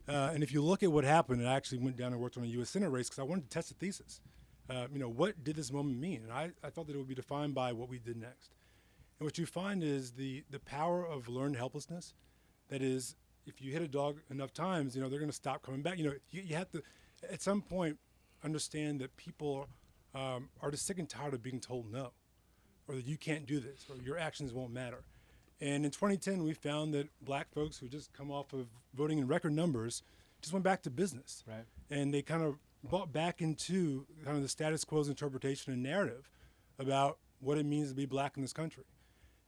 And if you look at what happened, I actually went down and worked on a U.S. Senate race because I wanted to test a thesis. What did this moment mean? And I thought that it would be defined by what we did next. And what you find is the power of learned helplessness. That is, if you hit a dog enough times, they're going to stop coming back. You have to, at some point, understand that people are just sick and tired of being told no, or that you can't do this, or your actions won't matter. And in 2010, we found that black folks who just come off of voting in record numbers just went back to business. Right. And they kind of bought back into kind of the status quo's interpretation and narrative about what it means to be black in this country.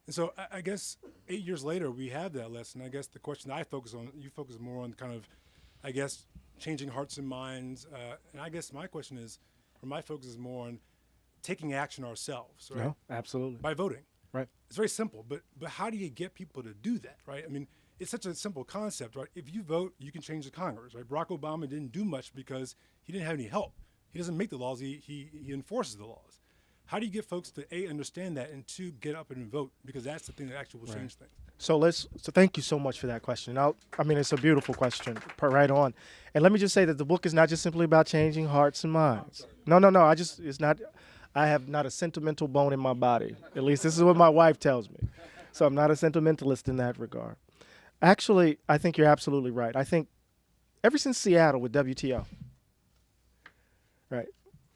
And so I guess 8 years later, we have that lesson. I guess the question I focus on, you focus more on kind of, I guess, changing hearts and minds. And I guess my question is, or my focus is more on taking action ourselves, right? No, absolutely. By voting. Right. It's very simple, but how do you get people to do that, right? I mean, it's such a simple concept, right? If you vote, you can change the Congress, right? Barack Obama didn't do much because he didn't have any help. He doesn't make the laws, he enforces the laws. How do you get folks to A, understand that, and 2, get up and vote? Because that's the thing that actually will change things. So thank you so much for that question. It's a beautiful question, right on. And let me just say that the book is not just simply about changing hearts and minds. No. I have not a sentimental bone in my body. At least this is what my wife tells me. So I'm not a sentimentalist in that regard. Actually, I think you're absolutely right. I think ever since Seattle with WTO, right,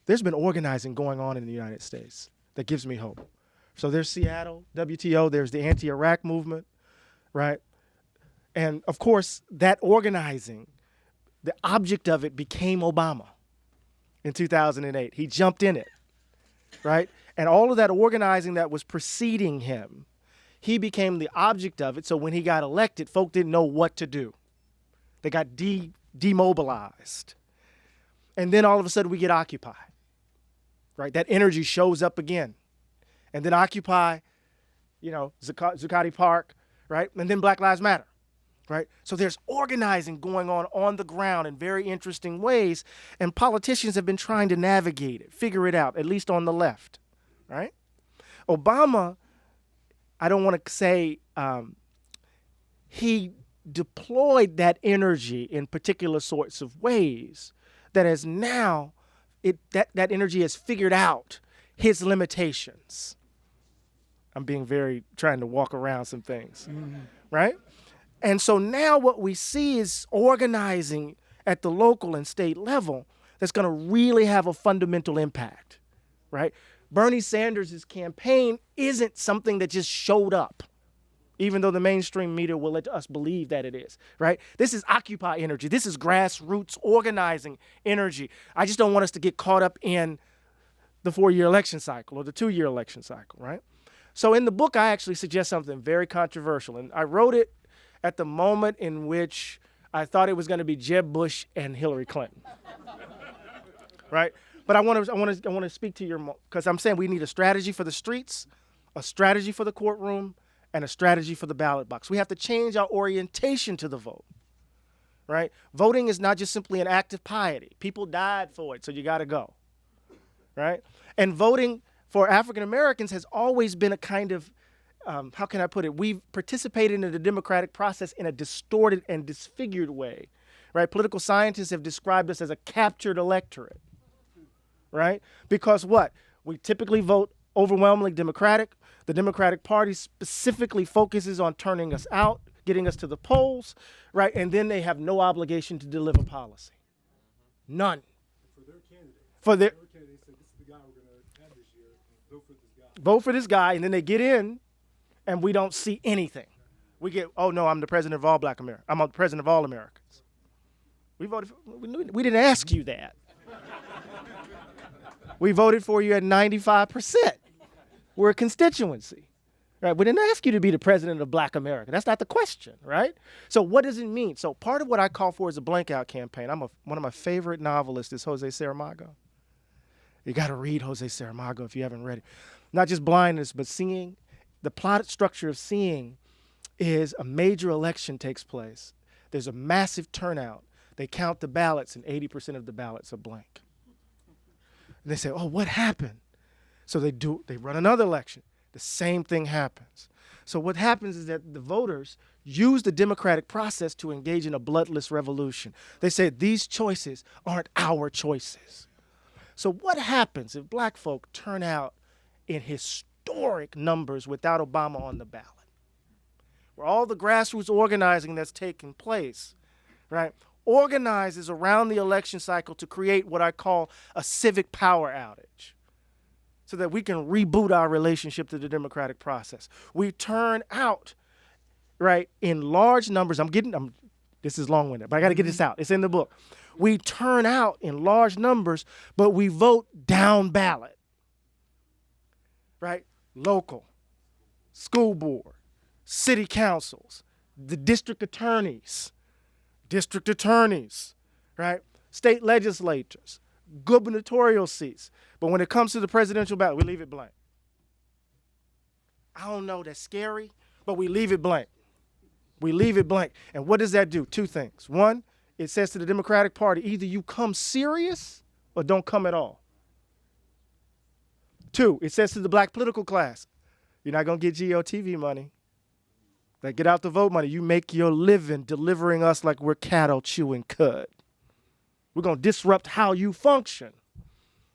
there's been organizing going on in the United States that gives me hope. So there's Seattle, WTO, there's the anti-Iraq movement, right? And of course, that organizing, the object of it became Obama in 2008. He jumped in it, right? And all of that organizing that was preceding him, he became the object of it. So when he got elected, folk didn't know what to do. They got demobilized. And then all of a sudden we get Occupy, right? That energy shows up again. And then Occupy, Zuccotti Park, right? And then Black Lives Matter, right? So there's organizing going on the ground in very interesting ways. And politicians have been trying to navigate it, figure it out, at least on the left, right? Obama, I don't want to say he deployed that energy in particular sorts of ways that as now that energy has figured out his limitations. I'm trying to walk around some things, right? And so now what we see is organizing at the local and state level that's going to really have a fundamental impact, right? Bernie Sanders' campaign isn't something that just showed up, even though the mainstream media will let us believe that it is, right? This is Occupy energy. This is grassroots organizing energy. I just don't want us to get caught up in the 4-year election cycle or the 2-year election cycle, right? So in the book, I actually suggest something very controversial. And I wrote it at the moment in which I thought it was going to be Jeb Bush and Hillary Clinton, right? But I want to speak to because I'm saying we need a strategy for the streets, a strategy for the courtroom, and a strategy for the ballot box. We have to change our orientation to the vote, right? Voting is not just simply an act of piety. People died for it, so you got to go, right? And voting for African Americans has always been a kind of, how can I put it? We've participated in the democratic process in a distorted and disfigured way, right? Political scientists have described us as a captured electorate, right? Because what? We typically vote overwhelmingly Democratic. The Democratic Party specifically focuses on turning us out, getting us to the polls, right? And then they have no obligation to deliver policy. None. For their candidate. Their candidate said, this is the guy we're going to have this year. Vote for this guy. Vote for this guy, and then they get in, and we don't see anything. We get, oh no, I'm the president of all Black Americans. I'm the president of all Americans. We didn't ask you that. We voted for you at 95%. We're a constituency, right? We didn't ask you to be the president of Black America. That's not the question, right? So what does it mean? So part of what I call for is a blank out campaign. One of my favorite novelists is Jose Saramago. You got to read Jose Saramago if you haven't read it. Not just blindness, but seeing. The plot structure of Seeing is a major election takes place. There's a massive turnout. They count the ballots, and 80% of the ballots are blank. And they say, oh, what happened? So they run another election. The same thing happens. So what happens is that the voters use the democratic process to engage in a bloodless revolution. They say these choices aren't our choices. So what happens if Black folk turn out in historic numbers without Obama on the ballot? where all the grassroots organizing that's taking place, right, organizes around the election cycle to create what I call a civic power outage so that we can reboot our relationship to the democratic process. We turn out, right, in large numbers. This is long-winded, but I got to get this out. It's in the book. We turn out in large numbers, but we vote down ballot, right? Local, school board, city councils, the district attorneys, right? State legislatures, gubernatorial seats. But when it comes to the presidential ballot, we leave it blank. I don't know, that's scary, but we leave it blank. We leave it blank. And what does that do? Two things. One, it says to the Democratic Party, either you come serious or don't come at all. Two, it says to the black political class, you're not going to get GOTV money. Like, get out the vote money. You make your living delivering us like we're cattle chewing cud. We're going to disrupt how you function,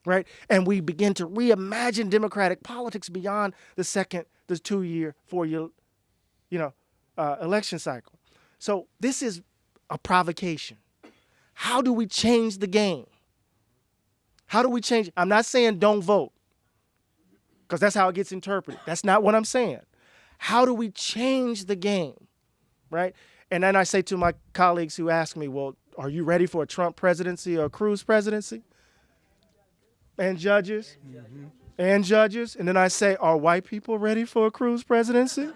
right? And we begin to reimagine democratic politics beyond the 2-year, 4-year, election cycle. So this is a provocation. How do we change the game? How do we change it? I'm not saying don't vote, because that's how it gets interpreted. That's not what I'm saying. How do we change the game, right? And then I say to my colleagues who ask me, well, are you ready for a Trump presidency or a Cruz presidency? And judges? Mm-hmm. And judges? And then I say, are white people ready for a Cruz presidency?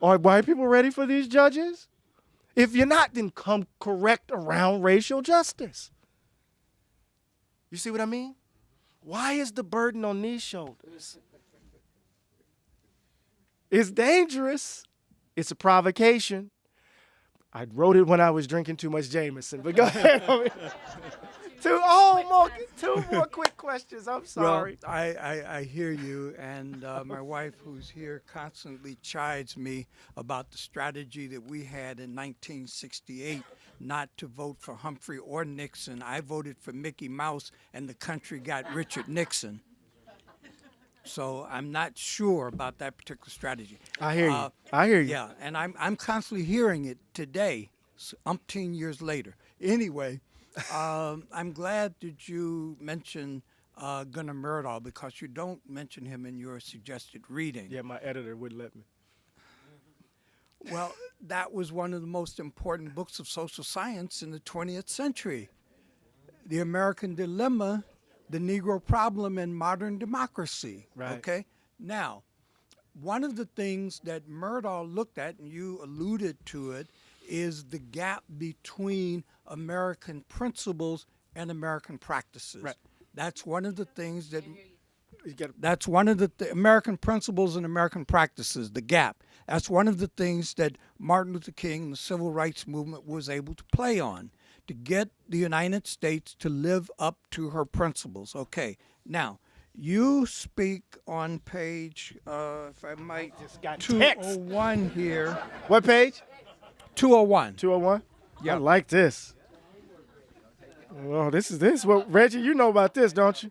Are white people ready for these judges? If you're not, then come correct around racial justice. You see what I mean? Why is the burden on these shoulders? It's dangerous. It's a provocation. I wrote it when I was drinking too much Jameson, but go ahead. Two more quick questions. I'm sorry. Well, I hear you, and my wife, who's here, constantly chides me about the strategy that we had in 1968 not to vote for Humphrey or Nixon. I voted for Mickey Mouse, and the country got Richard Nixon. So I'm not sure about that particular strategy. I hear you. I hear you. Yeah, and I'm constantly hearing it today, umpteen years later. Anyway, I'm glad that you mentioned Gunnar Myrdal, because you don't mention him in your suggested reading. Yeah, my editor wouldn't let me. Well, that was one of the most important books of social science in the 20th century. The American Dilemma, the Negro Problem in Modern Democracy. Right. Okay? Now, one of the things that Myrdal looked at, and you alluded to it, is the gap between American principles and American practices. Right. That's one of the things that That's one of the American principles and American practices, the gap. That's one of the things that Martin Luther King and the Civil Rights Movement was able to play on, to get the United States to live up to her principles. Okay, now, you speak on page, if I might, 201 here. What page? 201. 201? Yeah. I like this. Well, this is what, Reggie, you know about this, don't you?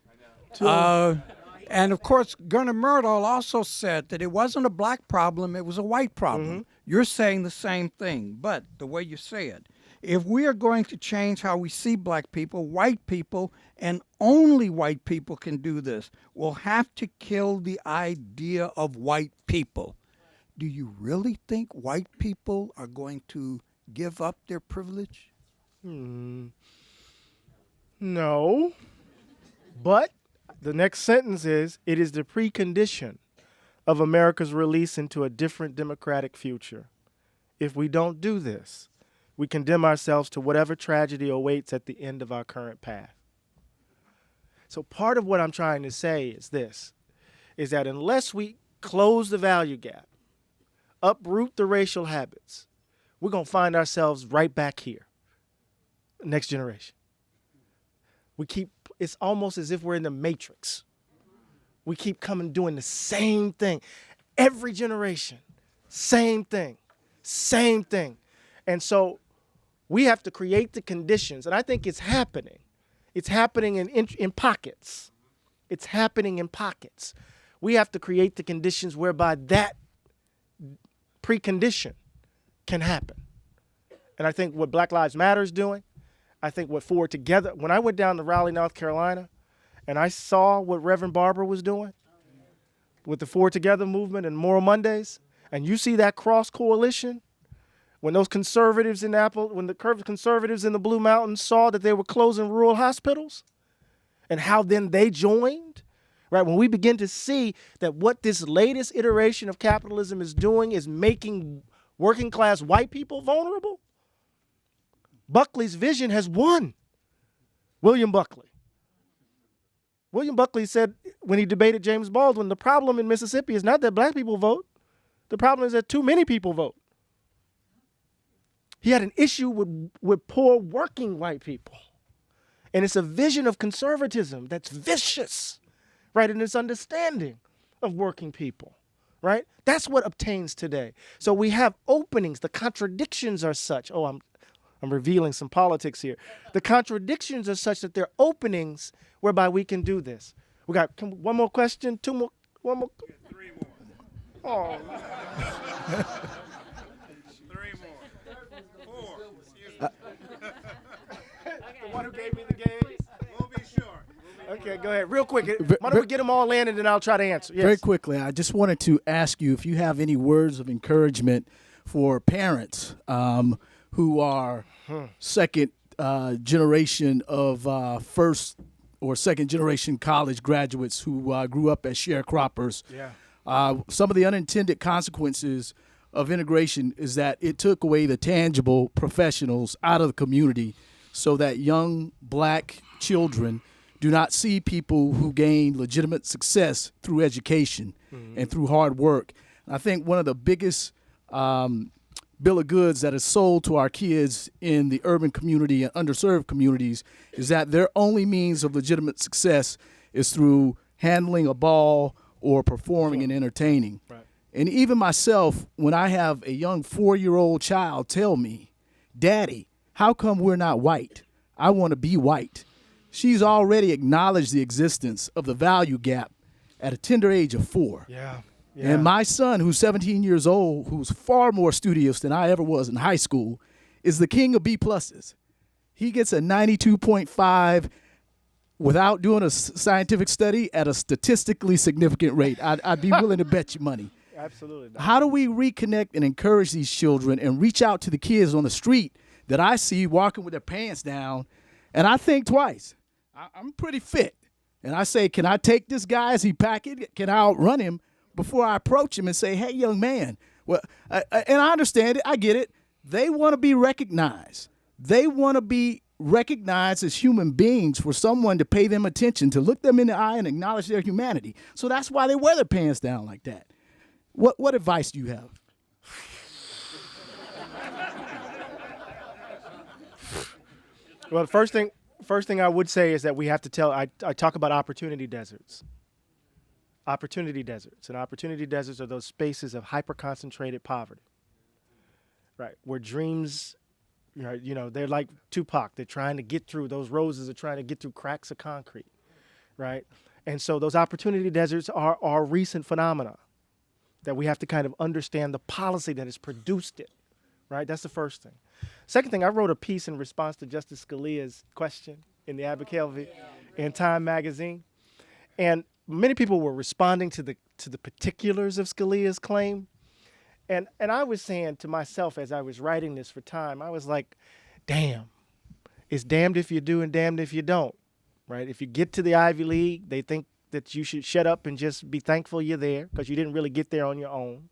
And of course, Gunnar Myrdal also said that it wasn't a black problem, it was a white problem. Mm-hmm. You're saying the same thing, but the way you say it, if we are going to change how we see black people, white people, and only white people can do this, we'll have to kill the idea of white people. Do you really think white people are going to give up their privilege? No. But the next sentence is, it is the precondition of America's release into a different democratic future. If we don't do this, we condemn ourselves to whatever tragedy awaits at the end of our current path. So part of what I'm trying to say is this, is that unless we close the value gap, uproot the racial habits, we're going to find ourselves right back here, next generation. It's almost as if we're in the Matrix. We keep coming doing the same thing. Every generation, same thing. And so we have to create the conditions, and I think it's happening. It's happening in pockets. It's happening in pockets We have to create the conditions whereby that precondition can happen. And I think what Black Lives Matter is doing, I think what Forward Together, when I went down to Raleigh, North Carolina, and I saw what Reverend Barber was doing with the Forward Together movement and Moral Mondays, and you see that cross coalition, when those conservatives in when the conservatives in the Blue Mountains saw that they were closing rural hospitals, and how then they joined, right? When we begin to see that what this latest iteration of capitalism is doing is making working class white people vulnerable, Buckley's vision has won. William Buckley. William Buckley said when he debated James Baldwin, the problem in Mississippi is not that black people vote. The problem is that too many people vote. He had an issue with poor working white people. And it's a vision of conservatism that's vicious, right? And it's understanding of working people, right? That's what obtains today. So we have openings. The contradictions are such. Oh, I'm revealing some politics here. The contradictions are such that there are openings whereby we can do this. We got one more question, two more, one more. Three more. Oh. Three more. Four. Excuse me. The one who gave me the game. We'll be short. Okay, go ahead. Real quick. Why don't we get them all in and then I'll try to answer. Yes. Very quickly, I just wanted to ask you if you have any words of encouragement for parents who are second generation of first or second generation college graduates who grew up as sharecroppers. Yeah. Some of the unintended consequences of integration is that it took away the tangible professionals out of the community so that young black children do not see people who gain legitimate success through education and through hard work. And I think one of the biggest bill of goods that is sold to our kids in the urban community and underserved communities is that their only means of legitimate success is through handling a ball or performing and entertaining. Right. And even myself, when I have a young 4-year-old child tell me, "Daddy, how come we're not white? I want to be white." She's already acknowledged the existence of the value gap at a tender age of 4. Yeah. And my son, who's 17 years old, who's far more studious than I ever was in high school, is the king of B pluses. He gets a 92.5 without doing a scientific study at a statistically significant rate. I'd be willing to bet you money. Absolutely. How do we reconnect and encourage these children and reach out to the kids on the street that I see walking with their pants down, and I think twice. I'm pretty fit. And I say, can I take this guy as he pack it? Can I outrun him before I approach him and say, "Hey, young man"? Well, and I understand it. I get it. They want to be recognized. They want to be recognized as human beings for someone to pay them attention, to look them in the eye and acknowledge their humanity. So that's why they wear their pants down like that. What advice do you have? Well, the first thing I would say is that we have to I talk about opportunity deserts. Opportunity deserts. And opportunity deserts are those spaces of hyper-concentrated poverty, right? Where dreams, they're like Tupac. They're trying to get through, those roses are trying to get through cracks of concrete, right? And so those opportunity deserts are a recent phenomena that we have to kind of understand the policy that has produced it, right? That's the first thing. Second thing, I wrote a piece in response to Justice Scalia's question in the Abercrombie in Time magazine. And many people were responding to the particulars of Scalia's claim. And I was saying to myself as I was writing this for Time, I was like, damn, it's damned if you do and damned if you don't, right? If you get to the Ivy League, they think that you should shut up and just be thankful you're there because you didn't really get there on your own.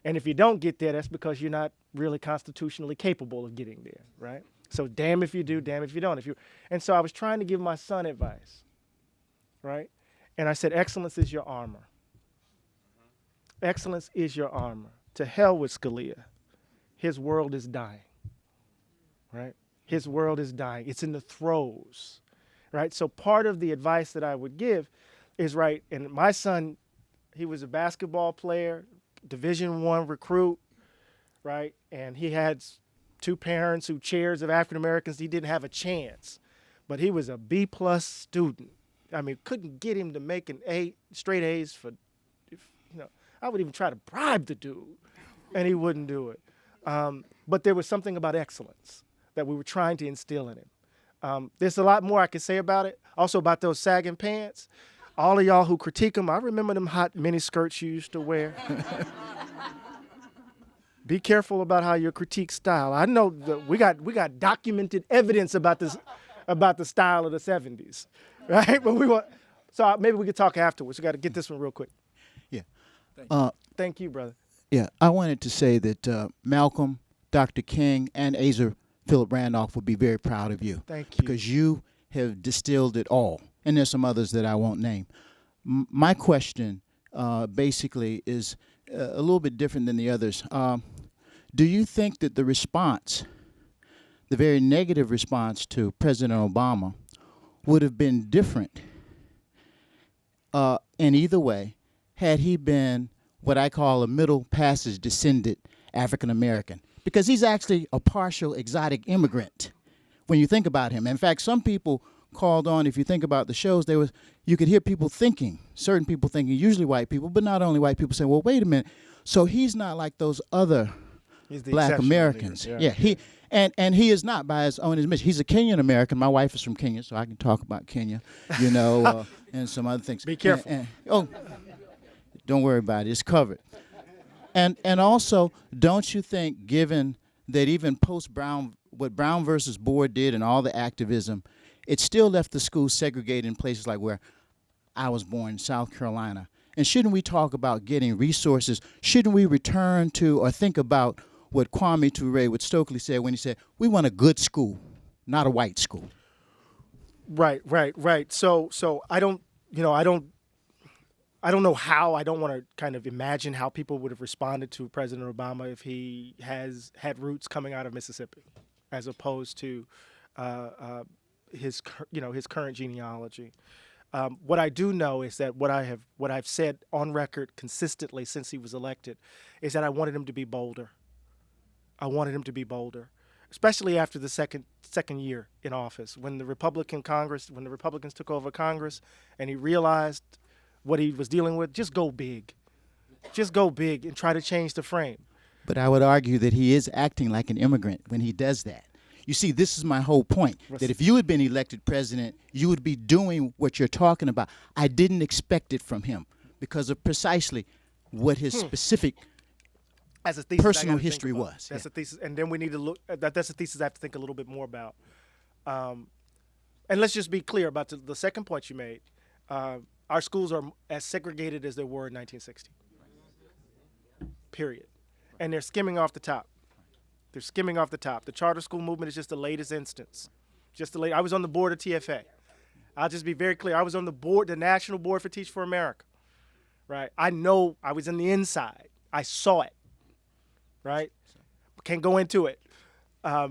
And if you don't get there, that's because you're not really constitutionally capable of getting there, right? So damn if you do, damn if you don't. And so I was trying to give my son advice, right? And I said, excellence is your armor. Excellence is your armor. To hell with Scalia. His world is dying, right? His world is dying. It's in the throes, right? So part of the advice that I would give is, right, and my son, he was a basketball player, Division I recruit, right? And he had 2 parents who chairs of African Americans. He didn't have a chance, but he was a B+ student, I mean, couldn't get him to make an A, straight A's for, I would even try to bribe the dude, and he wouldn't do it. But there was something about excellence that we were trying to instill in him. There's a lot more I could say about it. Also about those sagging pants. All of y'all who critique them, I remember them hot mini skirts you used to wear. Be careful about how you critique style. I know that we got documented evidence about this, about the style of the 70s, right? But so maybe we could talk afterwards. We got to get this one real quick. Yeah. Thank you, brother. Yeah, I wanted to say that Malcolm, Dr. King, and Asa Philip Randolph would be very proud of you. Thank you. Because you have distilled it all. And there's some others that I won't name. My question basically is a little bit different than the others. Do you think that the response, the very negative response to President Obama, would have been different in either way had he been what I call a middle passage descendant African American? Because he's actually a partial exotic immigrant when you think about him. In fact, some people called on, if you think about the shows, you could hear people thinking, certain people thinking, usually white people, but not only white people, saying, well, wait a minute, so he's not like those other black Americans. Yeah. He he is not by his own admission. He's a Kenyan American. My wife is from Kenya, so I can talk about Kenya, and some other things. Be careful. Don't worry about it. It's covered. And also, don't you think, given that even post-Brown, what Brown versus Board did and all the activism, it still left the schools segregated in places like where I was born, South Carolina. And shouldn't we talk about getting resources? Shouldn't we return to or think about what Kwame Ture, what Stokely said when he said, we want a good school, not a white school? Right. So I don't know how. I don't want to kind of imagine how people would have responded to President Obama if he has had roots coming out of Mississippi, as opposed to his current genealogy. What I do know is that what I've said on record consistently since he was elected is that I wanted him to be bolder. I wanted him to be bolder, especially after the second year in office, when the Republicans took over Congress, and he realized what he was dealing with. Just go big and try to change the frame. But I would argue that he is acting like an immigrant when he does that. You see, this is my whole point, that if you had been elected president, you would be doing what you're talking about. I didn't expect it from him because of precisely what his specific As a thesis, personal history was. That's a thesis, and then we need to look. That's a thesis I have to think a little bit more about. And let's just be clear about the second point you made. Our schools are as segregated as they were in 1960. Period. And they're skimming off the top. The charter school movement is just the latest instance. I was on the board of TFA. I'll just be very clear. I was on the board, the National Board for Teach for America. Right? I know I was in the inside. I saw it. Right? Can't go into it. I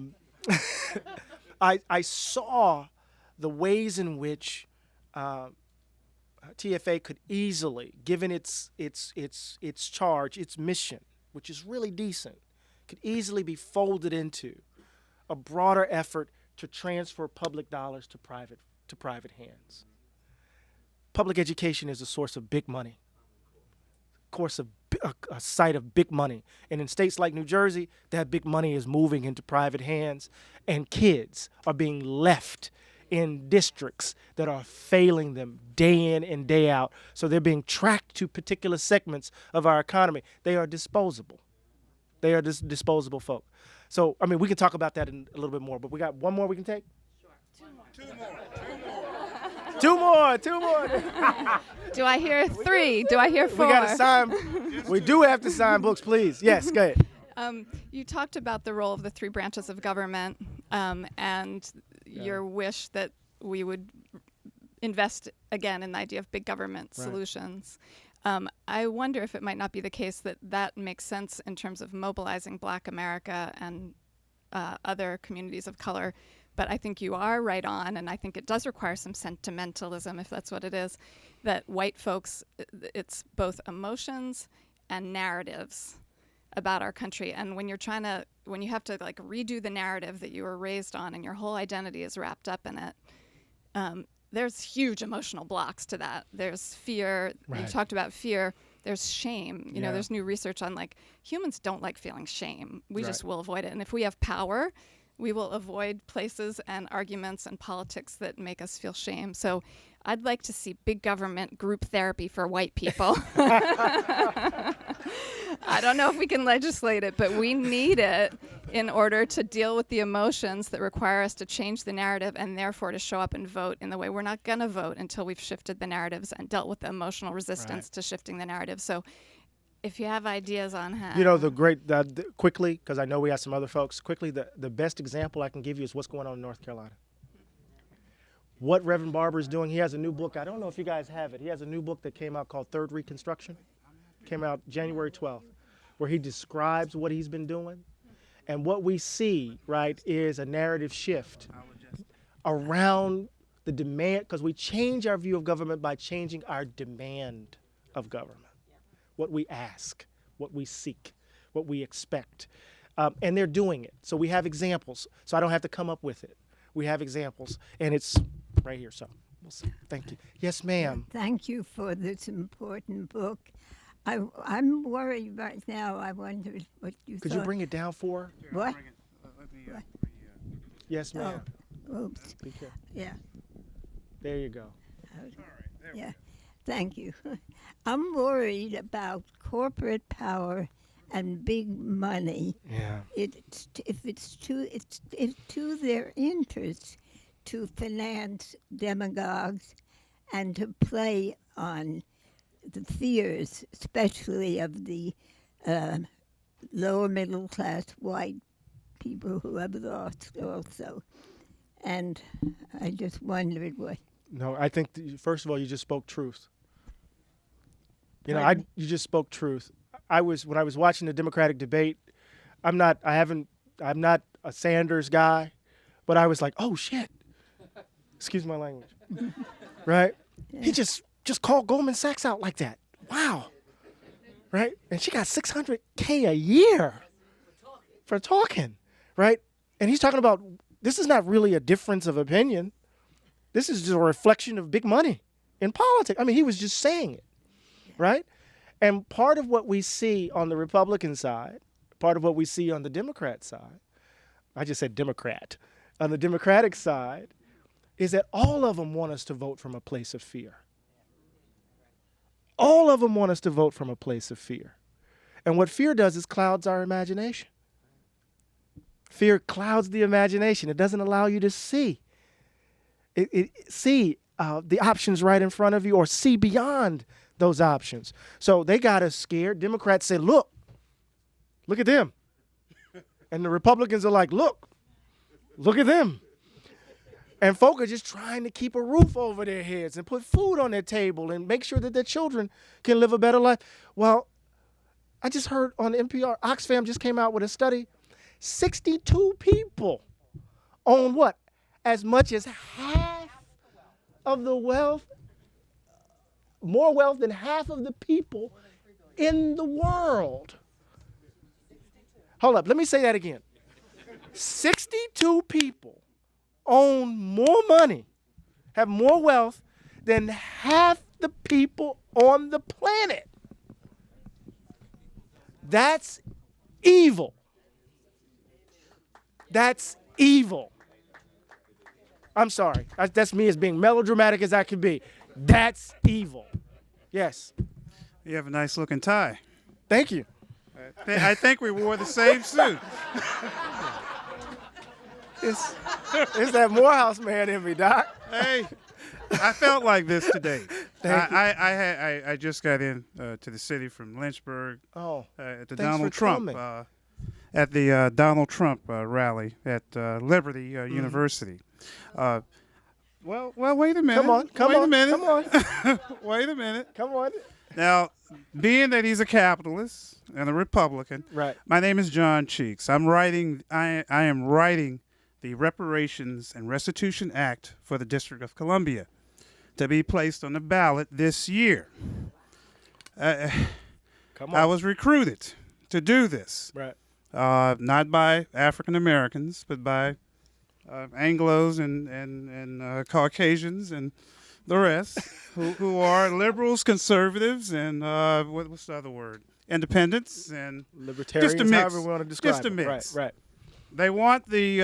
saw the ways in which TFA could easily, given its charge, its mission, which is really decent, could easily be folded into a broader effort to transfer public dollars to private hands. Public education is a source of big money, a site of big money. And in states like New Jersey, that big money is moving into private hands, and kids are being left in districts that are failing them day in and day out. So they're being tracked to particular segments of our economy. They are disposable. They are disposable folk. So, I mean, we can talk about that in a little bit more, but we got one more we can take? Sure. Two more. Do I hear 3? Do I hear 4? We got to sign. We do have to sign books, please. Yes, go ahead. You talked about the role of the 3 branches of government and your wish that we would invest again in the idea of big government solutions. I wonder if it might not be the case that makes sense in terms of mobilizing Black America and other communities of color. But I think you are right on, and I think it does require some sentimentalism, if that's what it is, that white folks, it's both emotions and narratives about our country. And when you have to like redo the narrative that you were raised on and your whole identity is wrapped up in it, there's huge emotional blocks to that. There's fear. You Right. talked about fear. There's shame. You know, Yeah. there's new research on like humans don't like feeling shame. We Right. just will avoid it. And if we have power, we will avoid places and arguments and politics that make us feel shame. So I'd like to see big government group therapy for white people. I don't know if we can legislate it, but we need it in order to deal with the emotions that require us to change the narrative and therefore to show up and vote in the way we're not going to vote until we've shifted the narratives and dealt with the emotional resistance to shifting the narrative. So if you have ideas on how. You know, quickly, because I know we have some other folks, quickly, the best example I can give you is what's going on in North Carolina. What Reverend Barber is doing, he has a new book. I don't know if you guys have it. He has a new book that came out called Third Reconstruction. Came out January 12th, where he describes what he's been doing. And what we see, right, is a narrative shift around the demand, because we change our view of government by changing our demand of government. What we ask, what we seek, what we expect. And they're doing it. So we have examples. So I don't have to come up with it. We have examples. And it's right here. So we'll see. Thank you. Yes, ma'am. Thank you for this important book. I'm worried right now. I wonder what you Could thought. you bring it down for her? What? Yes, ma'am. Oops. Be careful. Yeah. There you go. Yeah. Thank you. I'm worried about corporate power and big money. Yeah. It's to their interest to finance demagogues and to play on the fears, especially of the lower middle class white people who have lost also. And I just wondered what. No, I think, first of all, you just spoke truth. You know, Pardon? you just spoke truth. When I was watching the Democratic debate, I'm not a Sanders guy, but I was like, oh shit. Excuse my language. Right? Yeah. He just called Goldman Sachs out like that. Wow. Right? And she got $600K a year for talking. Right? And he's talking about, this is not really a difference of opinion. This is just a reflection of big money in politics. I mean, he was just saying it. Right? And part of what we see on the Republican side, part of what we see on the Democrat side, I just said Democrat, on the Democratic side, is that all of them want us to vote from a place of fear. All of them want us to vote from a place of fear. And what fear does is clouds our imagination. Fear clouds the imagination. It doesn't allow you to see. See the options right in front of you or see beyond those options. So they got us scared. Democrats said, look at them. And the Republicans are like, look at them. And folk are just trying to keep a roof over their heads and put food on their table and make sure that their children can live a better life. Well, I just heard on NPR, Oxfam just came out with a study. 62 people own what? As much as half of the wealth, more wealth than half of the people in the world. Hold up, let me say that again. 62 people own more money, have more wealth than half the people on the planet. That's evil. That's evil. I'm sorry. That's me as being melodramatic as I can be. That's evil. Yes. You have a nice looking tie. Thank you. I think we wore the same suit. It's that Morehouse man in me, Doc. Hey, I felt like this today. Thank you. I just got in to the city from Lynchburg at the Donald Trump rally at Liberty University. Well, wait a minute. Come on. Come on. Wait a minute. Come on. Now, being that he's a capitalist and a Republican, right. My name is John Cheeks. I am writing the Reparations and Restitution Act for the District of Columbia to be placed on the ballot this year. I was recruited to do this, right? Not by African Americans, but by Anglos and Caucasians and the rest, who are liberals, conservatives, and what's the other word? Independents and Libertarians, just a mix. however we want to describe Just a it. mix. Right. They want the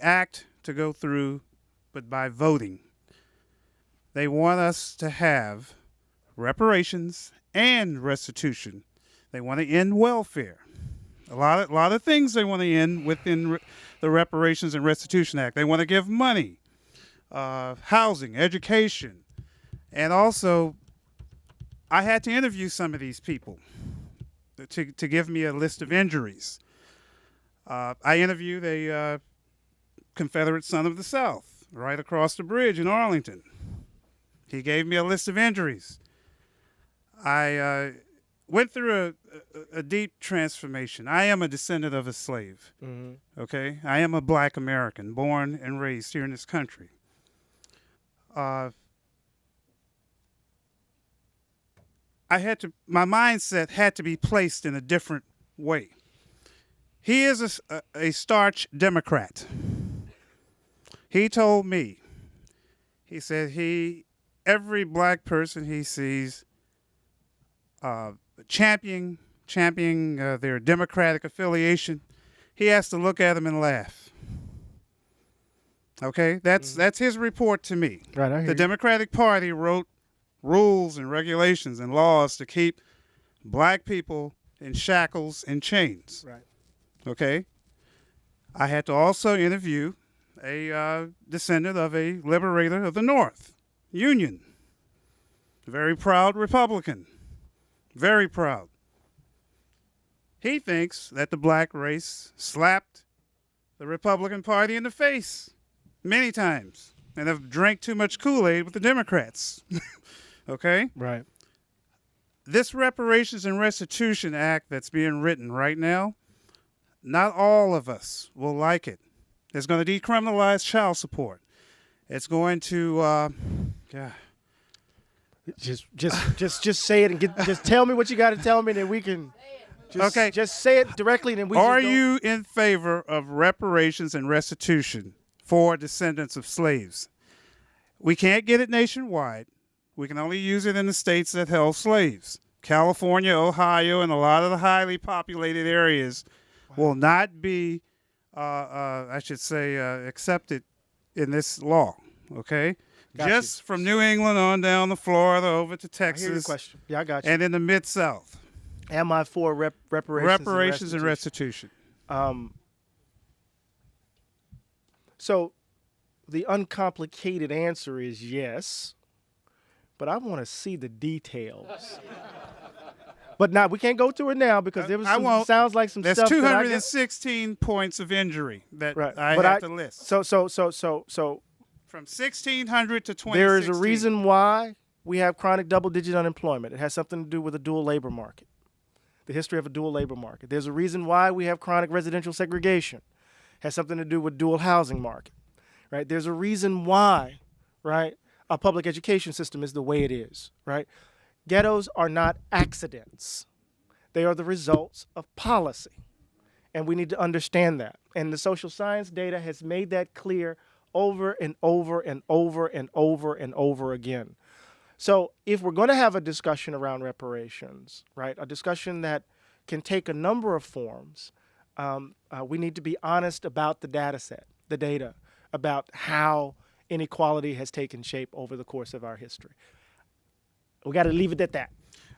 act to go through, but by voting. They want us to have reparations and restitution. They want to end welfare. A lot of things they want to end within the Reparations and Restitution Act. They want to give money, housing, education, and also I had to interview some of these people to give me a list of injuries. I interviewed a Confederate son of the South right across the bridge in Arlington. He gave me a list of injuries. I went through a deep transformation. I am a descendant of a slave. Mm-hmm. Okay? I am a black American, born and raised here in this country. My mindset had to be placed in a different way. He is a starch Democrat. He told me, he said every black person he sees championing their Democratic affiliation, he has to look at them and laugh. Okay, that's his report to me. Right, I hear the you. Democratic Party wrote rules and regulations and laws to keep black people in shackles and chains. Right. Okay. I had to also interview a descendant of a liberator of the North, Union. Very proud Republican. Very proud. He thinks that the black race slapped the Republican Party in the face many times and have drank too much Kool-Aid with the Democrats. Okay? Right. This Reparations and Restitution Act that's being written right now, not all of us will like it. It's going to decriminalize child support. It's going to, Just say it and just tell me what you got to tell me, and then we can. Just say it directly, and then we. Are you in favor of reparations and restitution for descendants of slaves? We can't get it nationwide. We can only use it in the states that held slaves. California, Ohio, and a lot of the highly populated areas will not be, accepted in this law. Okay? Got Just you. from New England on down to Florida, over to Texas. I hear your question. Yeah, I got you. And in the Mid-South. Am I for reparations And restitution. So the uncomplicated answer is yes, but I want to see the details. But now we can't go to it now because there was sounds like some There's stuff. There's 216 points of injury that I have to list. So from 1600 to 2016. There is a reason why we have chronic double-digit unemployment. It has something to do with a dual labor market, the history of a dual labor market. There's a reason why we have chronic residential segregation. It has something to do with dual housing market, right? There's a reason why, right, our public education system is the way it is, right? Ghettos are not accidents. They are the results of policy, and we need to understand that. And the social science data has made that clear over and over and over and over and over again. So if we're going to have a discussion around reparations, right, a discussion that can take a number of forms, we need to be honest about the data set, the data, about how inequality has taken shape over the course of our history. We got to leave it at that.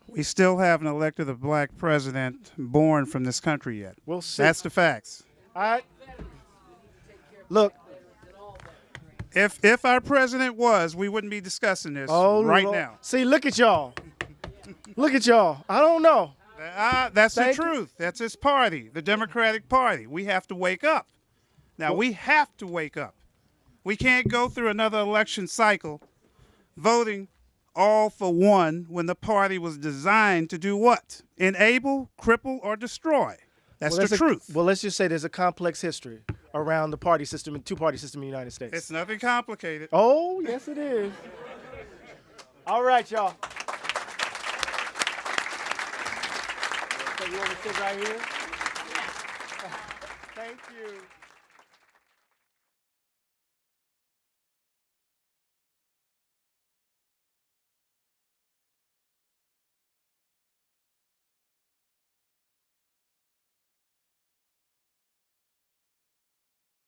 We still haven't elected a black president born from this country yet. We'll see. That's the facts. All right. Look. If our president was, we wouldn't be discussing this right now. See, look at y'all. Look at y'all. I don't know. That's the truth. That's his party, the Democratic Party. We have to wake up. Now, we have to wake up. We can't go through another election cycle voting all for one when the party was designed to do what? Enable, cripple, or destroy. That's the truth. Well, let's just say there's a complex history around the party system and two-party system in the United States. It's nothing complicated. Oh, yes, it is. All right, y'all. So you want to sit right here? Thank you.